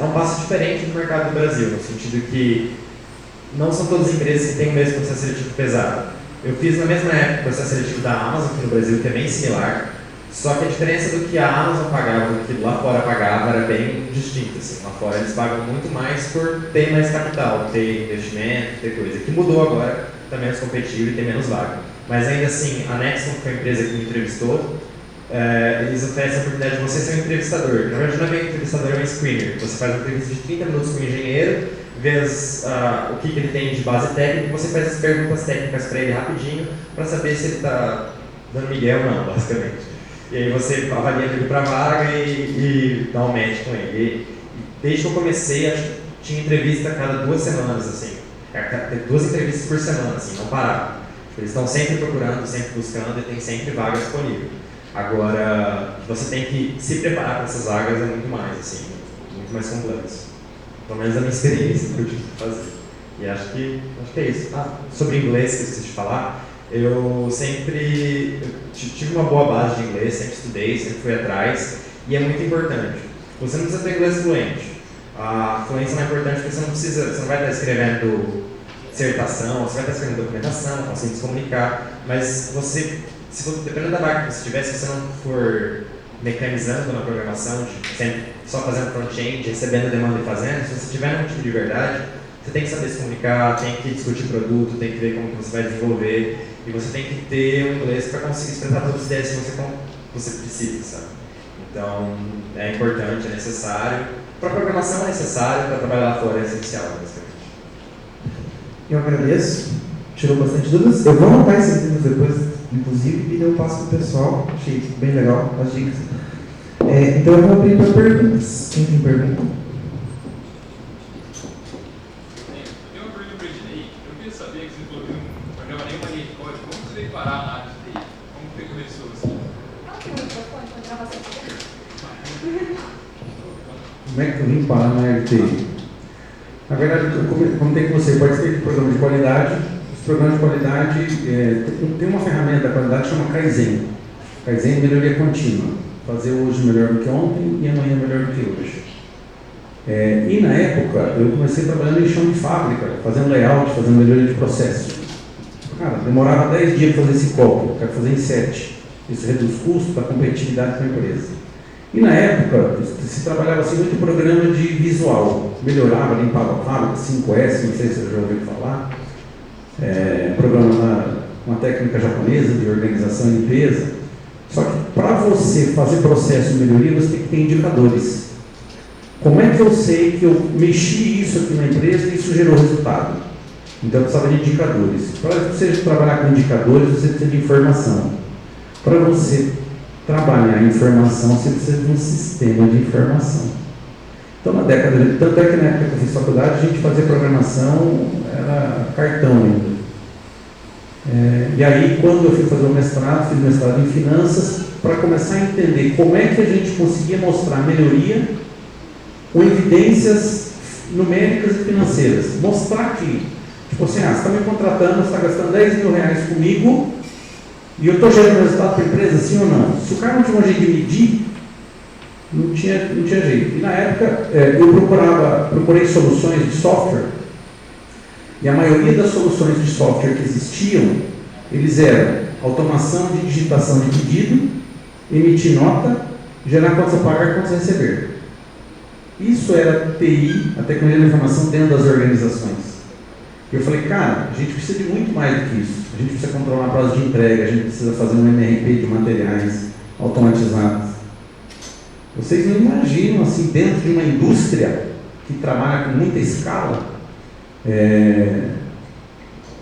um passo diferente do mercado do Brasil, no sentido que não são todas as empresas que têm o mesmo processo seletivo pesado. Eu fiz na mesma época o processo seletivo da Amazon aqui no Brasil, que é bem similar, só que a diferença do que a Amazon pagava do que lá fora pagava era bem distinta. Assim. Lá fora eles pagam muito mais por ter mais capital, ter investimento, ter coisa, que mudou agora, está menos competitivo e tem menos vaga. Mas ainda assim, a Nexon, que foi a empresa que me entrevistou, eles oferecem a oportunidade de você ser um entrevistador. Na verdade, não é bem um entrevistador, é um screener. Você faz uma entrevista de 30 minutos com o engenheiro, vê o que ele tem de base técnica, e você faz as perguntas técnicas para ele rapidinho, para saber se ele está dando migué ou não, basicamente. E aí você avalia ele para a vaga e dá um match com ele. Desde que eu comecei, acho que tinha entrevista a cada 2 semanas, assim. 2 entrevistas por semana, assim, não parava. Eles estão sempre procurando, sempre buscando e tem sempre vaga disponível. Agora, você tem que se preparar para essas vagas é muito mais, assim, muito mais complexo. Pelo menos a minha experiência que eu tive que fazer. E acho que é isso. Sobre inglês, que eu esqueci de falar, eu sempre tive uma boa base de inglês, sempre estudei, sempre fui atrás, e é muito importante. Você não precisa ter inglês fluente. A fluência não é importante porque você não vai estar escrevendo dissertação, você vai estar escrevendo documentação, conseguindo se comunicar, mas dependendo da vaga que você tiver, se você não for mecanizando na programação, só fazendo front-end, recebendo demanda e fazendo, se você tiver um tipo de verdade, você tem que saber se comunicar, tem que discutir produto, tem que ver como que você vai desenvolver, e você tem que ter um inglês para conseguir expressar todas as ideias que você precisa, sabe? Então, é importante, é necessário. Para programação é necessário, para trabalhar lá fora é essencial, basicamente. Eu agradeço, tirou bastante dúvidas. Eu vou anotar esses dúvidas depois, inclusive, e eu passo para o pessoal. Achei bem legal as dicas. Então eu vou abrir para perguntas. Quem tem pergunta? Eu tenho uma pergunta para o Ednei. Eu queria saber que você falou que não programa nenhuma linha de código. Como você veio parar na área de TI? Como que começou assim? Como é que eu vim parar na área de TI? Na verdade, eu comentei com você, participei de programa de qualidade. Os programas de qualidade, tem uma ferramenta da qualidade que chama Kaizen. Kaizen é melhoria contínua. Fazer hoje melhor do que ontem e amanhã melhor do que hoje. E na época, eu comecei trabalhando em chão de fábrica, fazendo layout, fazendo melhoria de processo. Cara, demorava 10 dias para fazer esse cálculo, eu quero fazer em 7. Isso reduz custo para competitividade para a empresa. E na época, se trabalhava assim muito programa de visual. Melhorava, limpava a fábrica, 5S, não sei se você já ouviu falar. Programa uma técnica japonesa de organização e limpeza. Só que para você fazer processo de melhoria, você tem que ter indicadores. Como é que eu sei que eu mexi isso aqui na empresa e isso gerou resultado? Então eu precisava de indicadores. Para você trabalhar com indicadores, você precisa de informação. Para você trabalhar em informação, você precisa de um sistema de informação. Então, na década de... Tanto é que na época que eu fiz faculdade, a gente fazia programação, era cartão ainda. E aí, quando eu fui fazer o mestrado, fiz mestrado em finanças, para começar a entender como é que a gente conseguia mostrar melhoria com evidências numéricas e financeiras. Mostrar que, tipo assim, você está me contratando, você está gastando R$10.000 comigo, e eu estou gerando resultado para a empresa, sim ou não? Se o cara não tinha um jeito de medir, não tinha jeito. E na época, eu procurei soluções de software, e a maioria das soluções de software que existiam, eles eram automação de digitação de pedido, emitir nota, gerar quantos a pagar, quantos a receber. Isso era TI, a tecnologia da informação dentro das organizações. Eu falei, cara, a gente precisa de muito mais do que isso. A gente precisa controlar prazo de entrega, a gente precisa fazer um MRP de materiais automatizados. Vocês não imaginam, assim, dentro de uma indústria que trabalha com muita escala,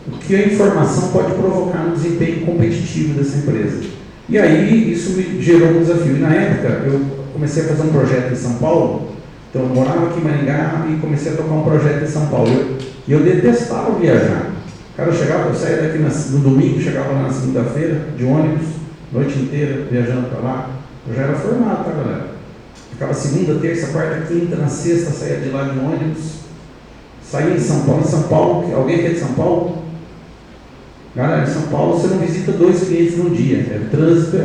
o que a informação pode provocar no desempenho competitivo dessa empresa. E aí, isso me gerou um desafio. E na época, eu comecei a fazer um projeto em São Paulo. Então, eu morava aqui em Maringá e comecei a tocar um projeto em São Paulo. E eu detestava viajar. Cara, eu saía daqui no domingo, chegava lá na segunda-feira, de ônibus, noite inteira, viajando para lá. Eu já era formado, tá, galera? Ficava segunda, terça, quarta, quinta, na sexta, saía de lá de ônibus. Saía em São Paulo. Em São Paulo, alguém aqui é de São Paulo? Galera, em São Paulo você não visita 2 clientes no dia. Trânsito,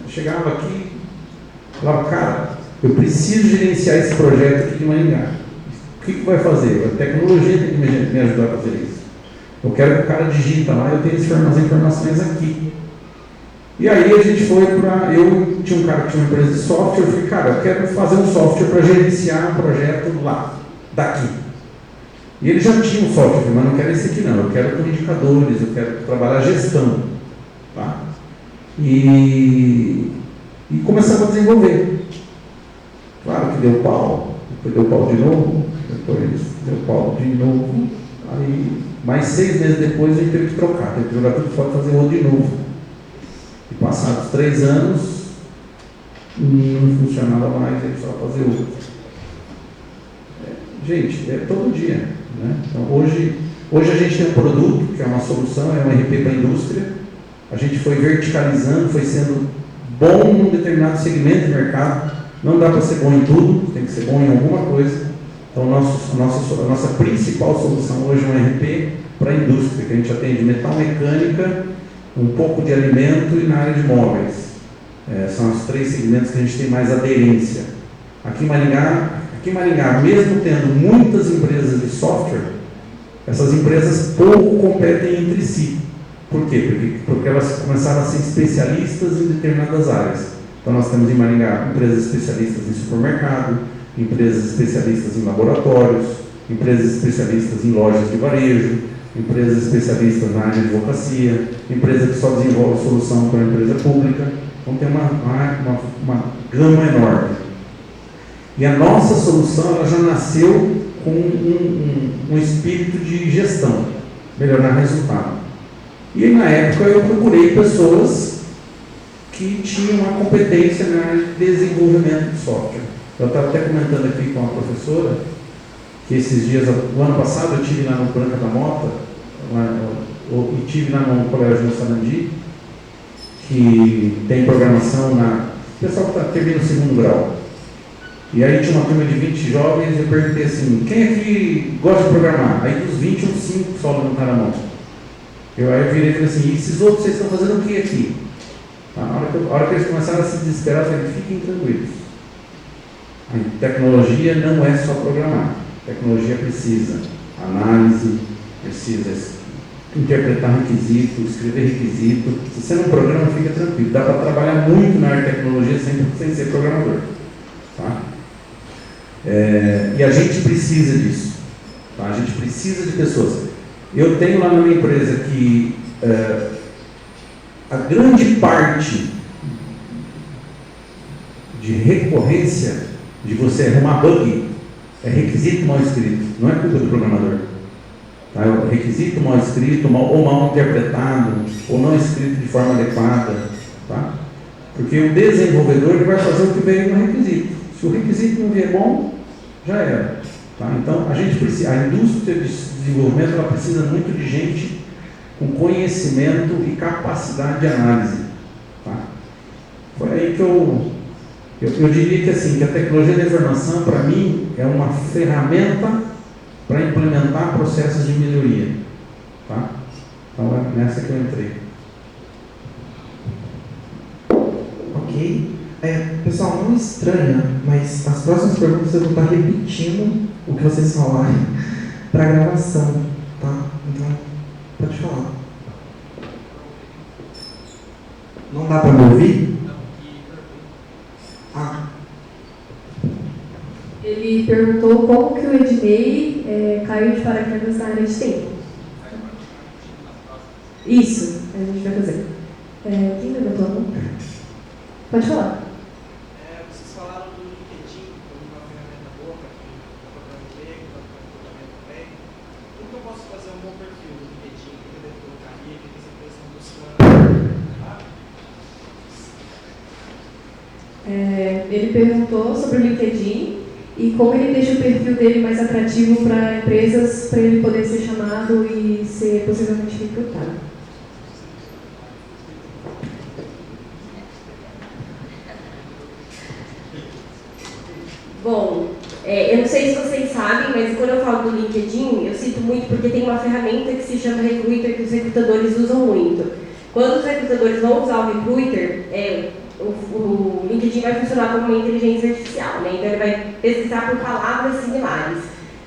chegava aqui, falava, cara, eu preciso gerenciar esse projeto aqui de Maringá. O que vai fazer? A tecnologia tem que me ajudar a fazer isso. Eu quero que o cara digita lá, eu tenho as informações aqui. E aí a gente foi para... Eu tinha um cara que tinha uma empresa de software, eu falei, cara, eu quero fazer um software para gerenciar um projeto lá, daqui. E ele já tinha um software, mas não quero esse aqui não, eu quero com indicadores, eu quero trabalhar gestão. E começamos a desenvolver. Claro que deu pau, depois deu pau de novo, depois deu pau de novo. Aí, mais 6 meses depois, a gente teve que trocar, teve que jogar tudo fora e fazer outro de novo. E passados 3 anos, não funcionava mais, a gente precisava fazer outro. Gente, é todo dia, né? Então, hoje a gente tem um produto, que é uma solução, é um RP para a indústria. A gente foi verticalizando, foi sendo bom num determinado segmento de mercado. Não dá para ser bom em tudo, tem que ser bom em alguma coisa. Então, a nossa principal solução hoje é um RP para a indústria, que a gente atende metal mecânica, um pouco de alimento e na área de móveis. São os 3 segmentos que a gente tem mais aderência. Aqui em Maringá, mesmo tendo muitas empresas de software, essas empresas pouco competem entre si. Por quê? Porque elas começaram a ser especialistas em determinadas áreas. Então nós temos em Maringá empresas especialistas em supermercado, empresas especialistas em laboratórios, empresas especialistas em lojas de varejo, empresas especialistas na área de advocacia, empresa que só desenvolve solução para a empresa pública. Então tem uma gama enorme. E a nossa solução ela já nasceu com um espírito de gestão, melhorar resultado. E na época eu procurei pessoas que tinham uma competência na área de desenvolvimento de software. Eu estava até comentando aqui com a professora que esses dias, o ano passado, eu estive lá no Branca da Mota, e estive lá no Colégio do Sarandi, que tem programação o pessoal que termina o 2º grau. E aí tinha uma turma de 20 jovens e eu perguntei assim, quem aqui gosta de programar? Aí dos 20, uns 5 só levantaram a mão. Aí eu virei e falei assim, e esses outros vocês estão fazendo o que aqui? A hora que eles começaram a se desesperar, eu falei, fiquem tranquilos. A tecnologia não é só programar. A tecnologia precisa análise, precisa interpretar requisito, escrever requisito. Se você não programa, fica tranquilo. Dá para trabalhar muito na área de tecnologia sem ser programador. Tá? E a gente precisa disso. Tá? A gente precisa de pessoas. Eu tenho lá na minha empresa que a grande parte de recorrência de você arrumar bug é requisito mal escrito, não é culpa do programador. Tá? É requisito mal escrito, ou mal interpretado, ou não escrito de forma adequada. Tá? Porque o desenvolvedor ele vai fazer o que veio no requisito. Se o requisito não vier bom, já era. Tá? Então, a indústria de desenvolvimento ela precisa muito de gente com conhecimento e capacidade de análise. Tá? Foi aí que eu diria que, assim, que a tecnologia da informação, para mim, é uma ferramenta para implementar processos de melhoria. Tá? Então, é nessa que eu entrei. Ok. Pessoal, não estranha, mas as próximas perguntas eu vou estar repetindo o que vocês falarem para a gravação, tá? Então, pode falar. Não dá para me ouvir? Ele perguntou como que o Ednei caiu de paraquedas na área de tempo. Isso, a gente vai fazer. Quem levantou a mão? Pode falar. Vocês falaram do LinkedIn como uma ferramenta boa para quem está procurando emprego, para comportamento bem. Como que eu posso fazer um bom perfil no LinkedIn? O que eu devo colocar ali? O que as empresas estão buscando? Ele perguntou sobre o LinkedIn e como ele deixa o perfil dele mais atrativo para empresas, para ele poder ser chamado e ser possivelmente recrutado. Bom, eu não sei se vocês sabem, mas quando eu falo do LinkedIn, eu cito muito porque tem uma ferramenta que se chama Recruiter, que os recrutadores usam muito. Quando os recrutadores vão usar o Recruiter, o LinkedIn vai funcionar como uma inteligência artificial, né? Então ele vai pesquisar por palavras similares.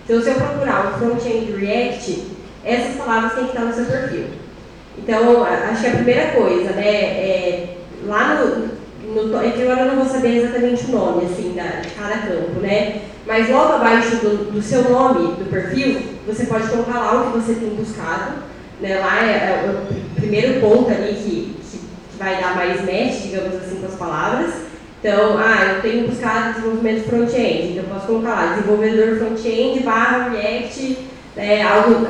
Então, se eu procurar o front-end React, essas palavras têm que estar no seu perfil. Então, acho que a primeira coisa, né, lá é que agora eu não vou saber exatamente o nome, assim, de cada campo, né? Mas logo abaixo do seu nome, do perfil, você pode colocar lá o que você tem buscado, né? Lá é o primeiro ponto ali que vai dar mais match, digamos assim, com as palavras. Então, eu tenho buscado desenvolvimento front-end, então eu posso colocar lá, desenvolvedor front-end / React,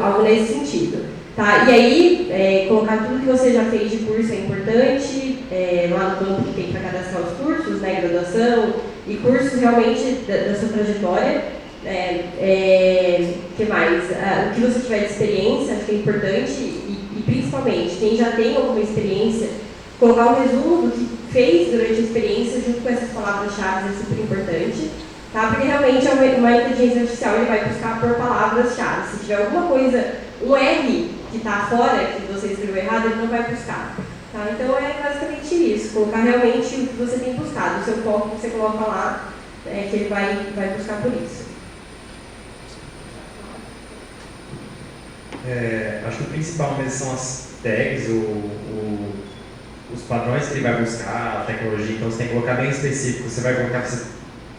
algo nesse sentido. Tá? E aí, colocar tudo que você já fez de curso é importante, lá no campo que tem para cadastrar os cursos, né, graduação, e cursos realmente da sua trajetória. Que mais? O que você tiver de experiência, acho que é importante, e principalmente, quem já tem alguma experiência, colocar um resumo do que fez durante a experiência junto com essas palavras-chave é super importante, tá? Porque realmente uma inteligência artificial ele vai buscar por palavras-chave. Se tiver alguma coisa, um R que está fora, que você escreveu errado, ele não vai buscar. Tá? Então é basicamente isso, colocar realmente o que você tem buscado, o seu foco que você coloca lá, que ele vai buscar por isso. Acho que o principal mesmo são as tags, os padrões que ele vai buscar, a tecnologia, então você tem que colocar bem específico. Você vai colocar,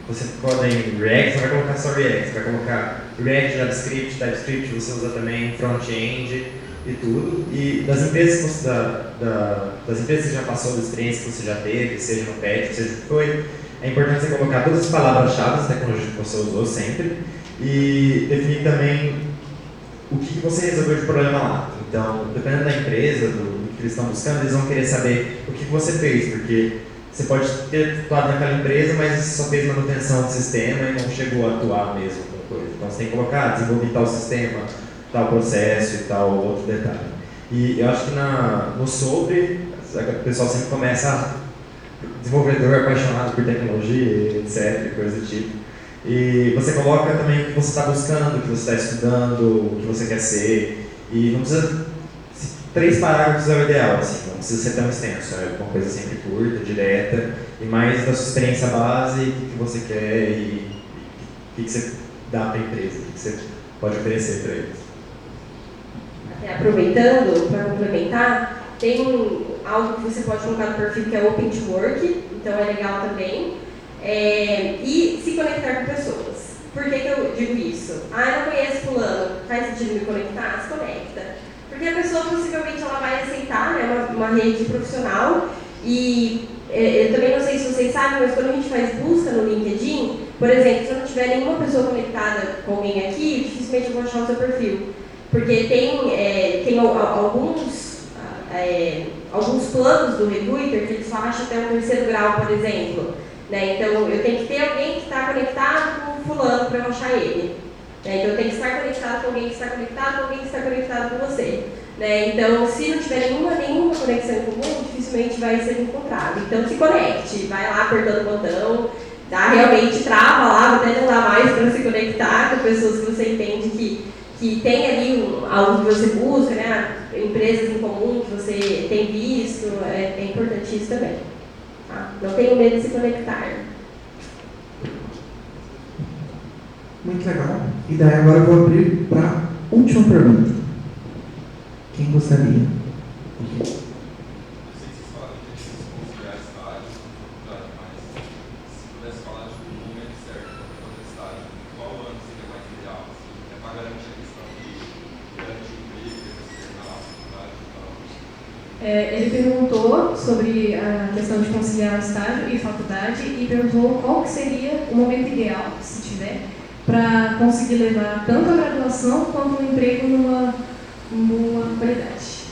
você roda em React, você vai colocar só React, você vai colocar React, JavaScript, TypeScript, você usa também front-end e tudo. E das empresas das empresas que você já passou, da experiência que você já teve, seja no PET, seja o que foi, é importante você colocar todas as palavras-chave da tecnologia que você usou sempre e definir também o que você resolveu de problema lá. Então, dependendo da empresa, do que eles estão buscando, eles vão querer saber o que você fez, porque você pode ter atuado naquela empresa, mas só fez manutenção do sistema e não chegou a atuar mesmo com coisa. Então, você tem que colocar, desenvolver tal sistema, tal processo e tal outro detalhe. E eu acho que no sobre, o pessoal sempre começa desenvolvedor apaixonado por tecnologia, etc, coisa do tipo. E você coloca também o que você está buscando, o que você está estudando, o que você quer ser. E não precisa... 3 parágrafos é o ideal, assim, não precisa ser tão extenso. É uma coisa sempre curta, direta, e mais da sua experiência base, o que você quer e o que você dá para a empresa, o que você pode oferecer para eles. Até aproveitando, para complementar, tem algo que você pode colocar no perfil que é Open to Work, então é legal também. E se conectar com pessoas. Por que eu digo isso? Eu não conheço fulano, faz sentido me conectar? Se conecta. Porque a pessoa possivelmente ela vai aceitar, né, uma rede profissional e eu também não sei se vocês sabem, mas quando a gente faz busca no LinkedIn, por exemplo, se eu não tiver nenhuma pessoa conectada com alguém aqui, dificilmente eu vou achar o seu perfil. Porque tem alguns planos do Recruiter que eles só acham até o 3º grau, por exemplo. Né? Então, eu tenho que ter alguém que está conectado com o fulano para eu achar ele. Né? Então, eu tenho que estar conectado com alguém que está conectado com alguém que está conectado com você. Né? Então, se não tiver nenhuma conexão em comum, dificilmente vai ser encontrado. Então, se conecte, vai lá apertando o botão, realmente trava lá, até não dá mais para se conectar com pessoas que você entende que tem ali algo que você busca, né? Empresas em comum que você tem visto, é importante isso também. Não tenho medo de se conectar. Muito legal. E daí agora eu vou abrir para a última pergunta. Quem gostaria? Não sei se vocês falaram que a gente considerar estágio, mas se pudesse falar de um momento certo para fazer estágio, qual ano seria mais ideal? É para garantir a questão de garantir o emprego, depois terminar a faculdade e tal. Ele perguntou sobre a questão de conciliar estágio e faculdade e perguntou qual que seria o momento ideal, se tiver, para conseguir levar tanto a graduação quanto o emprego numa qualidade.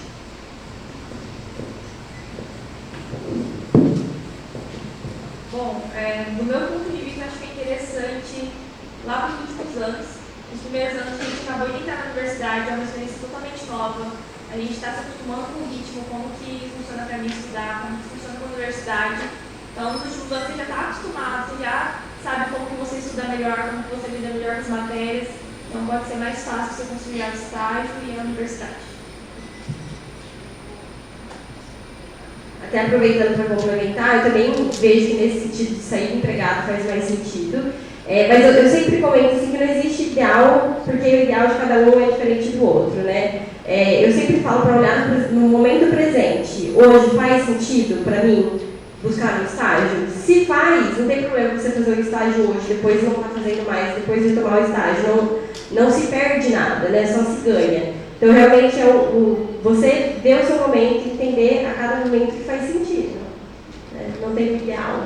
Bom, do meu ponto de vista, acho que é interessante, lá para os últimos anos, nos primeiros anos a gente acabou de entrar na universidade, é uma experiência totalmente nova. A gente está se acostumando com o ritmo, como que funciona para mim estudar, como que funciona com a universidade. Então, nos últimos anos você já está acostumado, você já sabe como que você estuda melhor, como que você lida melhor com as matérias. Então, pode ser mais fácil você conciliar o estágio e a universidade. Até aproveitando para complementar, eu também vejo que nesse sentido de sair do empregado faz mais sentido. Mas eu sempre comento assim, que não existe ideal, porque o ideal de cada um é diferente do outro, né? Eu sempre falo para olhar no momento presente. Hoje faz sentido para mim buscar um estágio? Se faz, não tem problema você fazer um estágio hoje, depois não está fazendo mais, depois de tomar o estágio. Não se perde nada, né? Só se ganha. Então, realmente, você ver o seu momento, entender a cada momento que faz sentido. tem o ideal?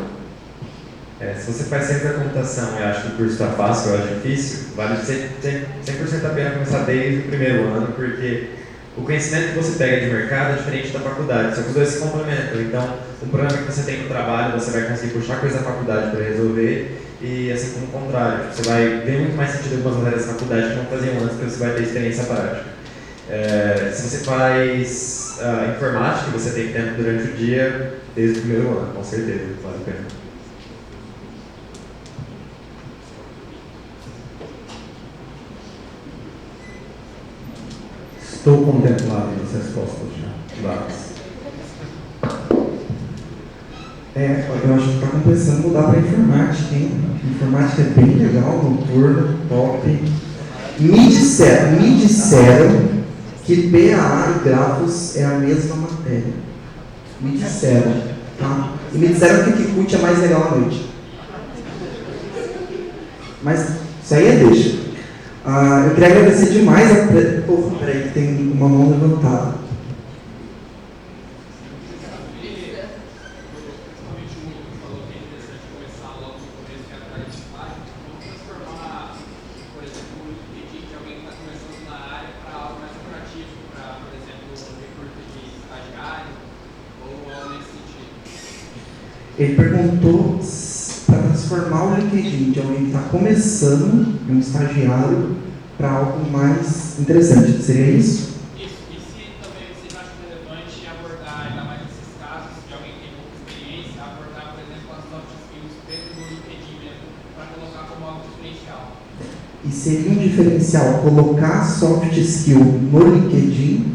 Se você faz sempre a computação e acha que o curso está fácil ou é difícil, vale 100% a pena começar desde o primeiro ano, porque o conhecimento que você pega de mercado é diferente da faculdade, só que os dois se complementam. Então, um problema que você tem no trabalho, você vai conseguir puxar coisa da faculdade para resolver, e assim como o contrário, você vai ver muito mais sentido em algumas matérias da faculdade que não faziam antes, porque você vai ter experiência prática. Se você faz informática, você tem tempo durante o dia, desde o primeiro ano, com certeza, vale a pena. Estou contemplado nas respostas já dadas. Eu acho que está começando a mudar para informática, hein? Informática é bem legal, noturno, top. Me disseram que PAA e grafos é a mesma matéria. Me disseram, tá? E me disseram que o Kikut é mais legal à noite. Mas isso aí deixa. Eu queria agradecer demais a... Peraí, que tem uma mão levantada. Ele perguntou para transformar o LinkedIn de alguém que está começando, um estagiário, para algo mais interessante. Seria isso? Isso. E se também vocês acham relevante abordar, ainda mais nesses casos, de alguém que tem pouca experiência, abordar, por exemplo, as soft skills dentro do LinkedIn mesmo, para colocar como algo diferencial? E seria um diferencial colocar soft skill no LinkedIn?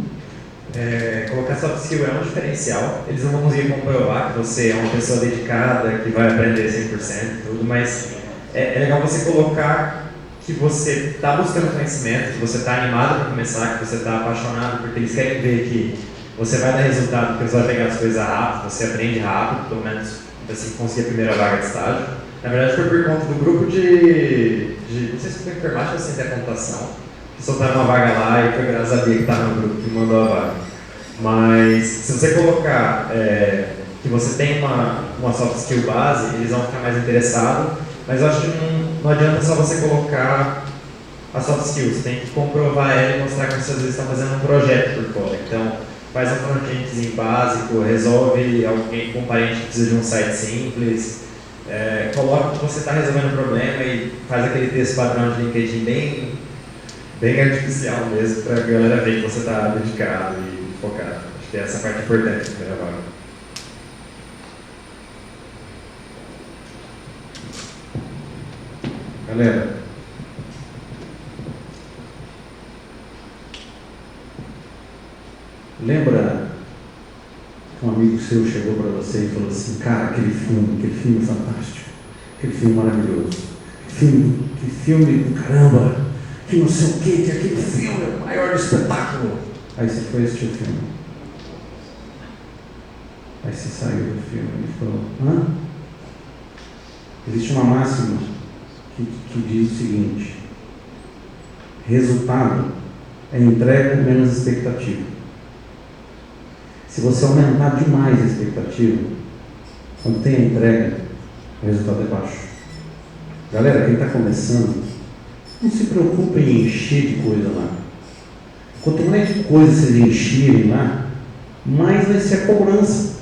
Colocar soft skill é um diferencial. Eles não vão conseguir comprovar que você é uma pessoa dedicada, que vai aprender 100% e tudo, mas é legal você colocar que você está buscando conhecimento, que você está animado para começar, que você está apaixonado, porque eles querem ver que você vai dar resultado, porque você vai pegar as coisas rápido, você aprende rápido, pelo menos assim conseguir a primeira vaga de estágio. Na verdade foi por conta do grupo de não sei se foi informática ou ciência da computação, que soltaram uma vaga lá e foi graças a Bia que está no grupo que mandou a vaga. Mas se você colocar que você tem uma soft skill base, eles vão ficar mais interessados, mas eu acho que não adianta só você colocar a soft skill, você tem que comprovar ela e mostrar que vocês estão fazendo um projeto por fora. Então, faz um front-endzinho básico, resolve alguém com um parente que precisa de um site simples, coloca que você está resolvendo um problema e faz aquele texto padrão de LinkedIn bem artificial mesmo, para a galera ver que você está dedicado e focado. Acho que essa parte é importante da primeira vaga. Galera, lembra que um amigo seu chegou para você e falou assim: cara, aquele filme é fantástico, aquele filme maravilhoso, que filme do caramba, que não sei o que aquele filme é o maior espetáculo. Aí você foi assistir o filme. Aí você saiu do filme e falou: hã? Existe uma máxima que diz o seguinte: resultado é entrega menos expectativa. Se você aumentar demais a expectativa, quando tem a entrega, o resultado é baixo. Galera, quem está começando, não se preocupe em encher de coisa lá. Quanto mais de coisa vocês encherem lá, mais vai ser a cobrança.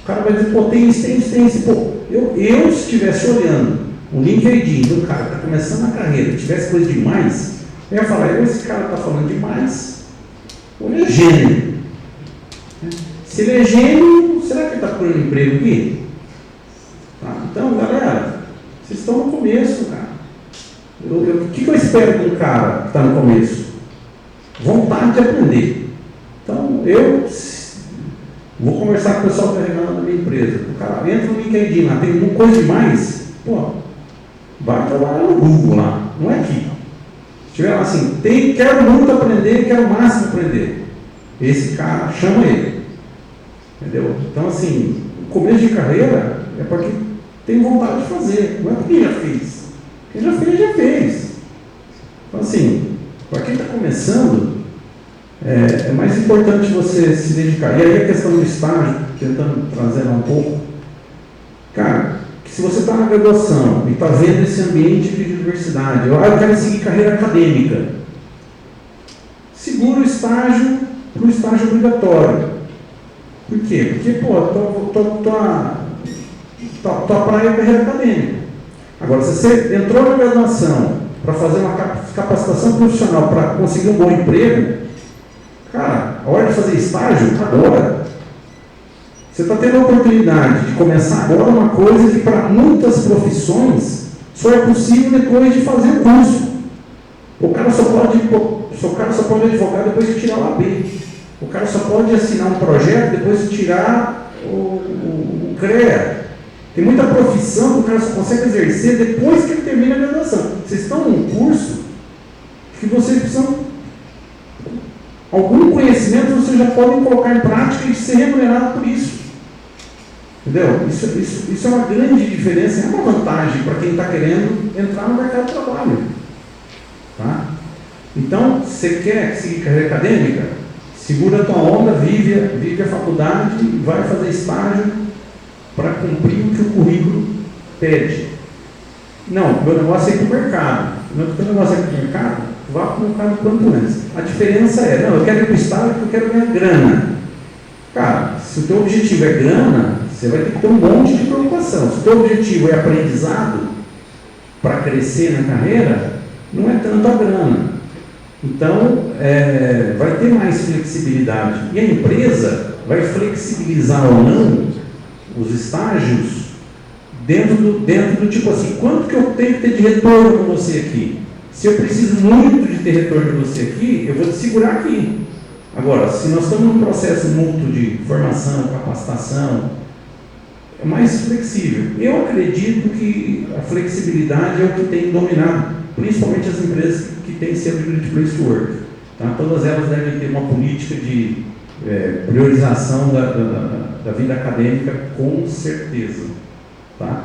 O cara vai dizer: pô, tem isso. Pô, eu se estivesse olhando o LinkedIn do cara que está começando a carreira, tivesse coisa demais, eu ia falar: esse cara está falando demais, ou ele é gênio. Se ele é gênio, será que ele está procurando emprego aqui? Tá? Então, galera, vocês estão no começo, cara. O que eu espero de um cara que está no começo? Vontade de aprender. Então, eu vou conversar com o pessoal que está chegando na minha empresa. O cara entra no LinkedIn lá, tem uma coisa demais, pô, vai trabalhar no Google lá, não é aqui. Se tiver lá assim, quero muito aprender, quero o máximo aprender. Esse cara, chama ele. Entendeu? Então, assim, o começo de carreira é para quem tem vontade de fazer, não é porque já fez. Quem já fez. Então, assim, para quem está começando, é mais importante você se dedicar. E aí a questão do estágio, tentando trazer lá um pouco, Cara, que se você está na graduação e está vendo esse ambiente de universidade, eu quero seguir carreira acadêmica, segura o estágio para o estágio obrigatório. Por quê? Porque, tua praia é carreira acadêmica. Agora, se você entrou na graduação para fazer uma capacitação profissional para conseguir um bom emprego, cara, a hora de fazer estágio, agora. Você está tendo a oportunidade de começar agora uma coisa que para muitas profissões só é possível depois de fazer o curso. O cara só pode advogar depois de tirar o AB. O cara só pode assinar um projeto depois de tirar o CREA. Tem muita profissão que o cara só consegue exercer depois que ele termina a graduação. Vocês estão num curso que vocês precisam... Algum conhecimento vocês já podem colocar em prática e ser remunerado por isso. Entendeu? Isso é uma grande diferença, é uma vantagem para quem está querendo entrar no mercado de trabalho. Tá? Então, você quer seguir carreira acadêmica? Segura a tua onda, vive a faculdade, vai fazer estágio para cumprir o que o currículo pede. Não, meu negócio é ir para o mercado. O teu negócio é ir para o mercado? Vá para o mercado quanto antes. A diferença é, não, eu quero ir para o estágio porque eu quero ganhar grana. Cara, se o teu objetivo é grana, você vai ter que ter um monte de preocupação. Se o teu objetivo é aprendizado para crescer na carreira, não é tanto a grana. Então, vai ter mais flexibilidade. E a empresa vai flexibilizar ou não os estágios dentro do tipo assim, quanto que eu tenho que ter de retorno com você aqui? Se eu preciso muito de ter retorno de você aqui, eu vou te segurar aqui. Agora, se nós estamos num processo mútuo de formação, capacitação, é mais flexível. Eu acredito que a flexibilidade é o que tem dominado, principalmente as empresas que têm selo de Great Place to Work. Tá? Todas elas devem ter uma política de priorização da vida acadêmica, com certeza. Tá?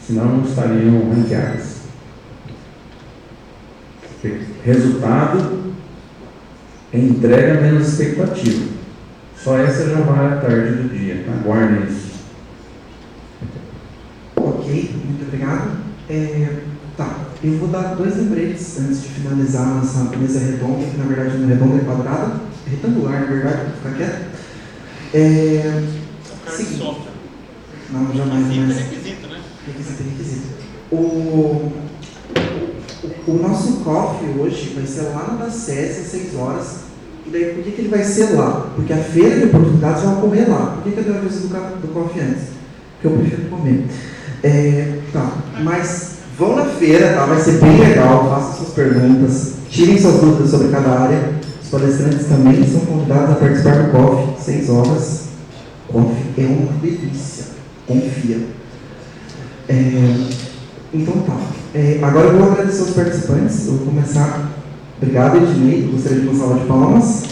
Senão não estariam ranqueadas. Resultado é entrega menos expectativa. Só essa já vai à tarde do dia. Aguardem isso. Ok, muito obrigado. Tá, eu vou dar 2 lembretes antes de finalizar nossa mesa redonda, que na verdade não é redonda, é quadrada. É retangular, na verdade, vou ficar quieto. Seguinte. Não, jamais. Requisito, é requisito, né? Requisito. O nosso coffee hoje vai ser lá na SESI, às 6 horas. E daí, por que ele vai ser lá? Porque a feira de oportunidades vai ocorrer lá. Por que eu dei a vez do coffee antes? Porque eu prefiro comer. Tá, mas vão na feira, tá? Vai ser bem legal. Façam suas perguntas, tirem suas dúvidas sobre cada área. Os palestrantes também são convidados a participar do coffee, 6 horas. Coffee é uma delícia. Confia. Então tá. Agora eu vou agradecer aos participantes. Eu vou começar. Obrigado, Ednei. Gostaria de uma salva de palmas.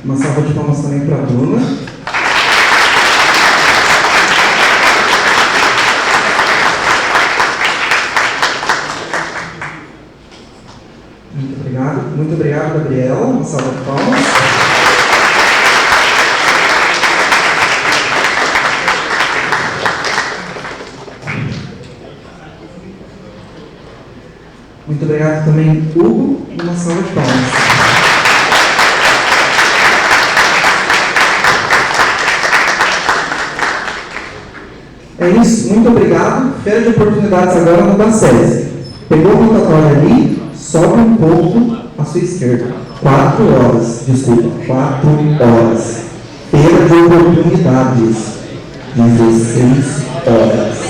Uma salva de palmas também para a Bruna. Muito obrigado, Gabriela. Uma salva de palmas. Muito obrigado também, Hugo. Uma salva de palmas. É isso, muito obrigado. Feira de oportunidades agora no da SESI. Pegou o rotatório ali, sobe um pouco à sua esquerda. 4 horas, desculpa, 4 horas. Feira de oportunidades, 16 horas.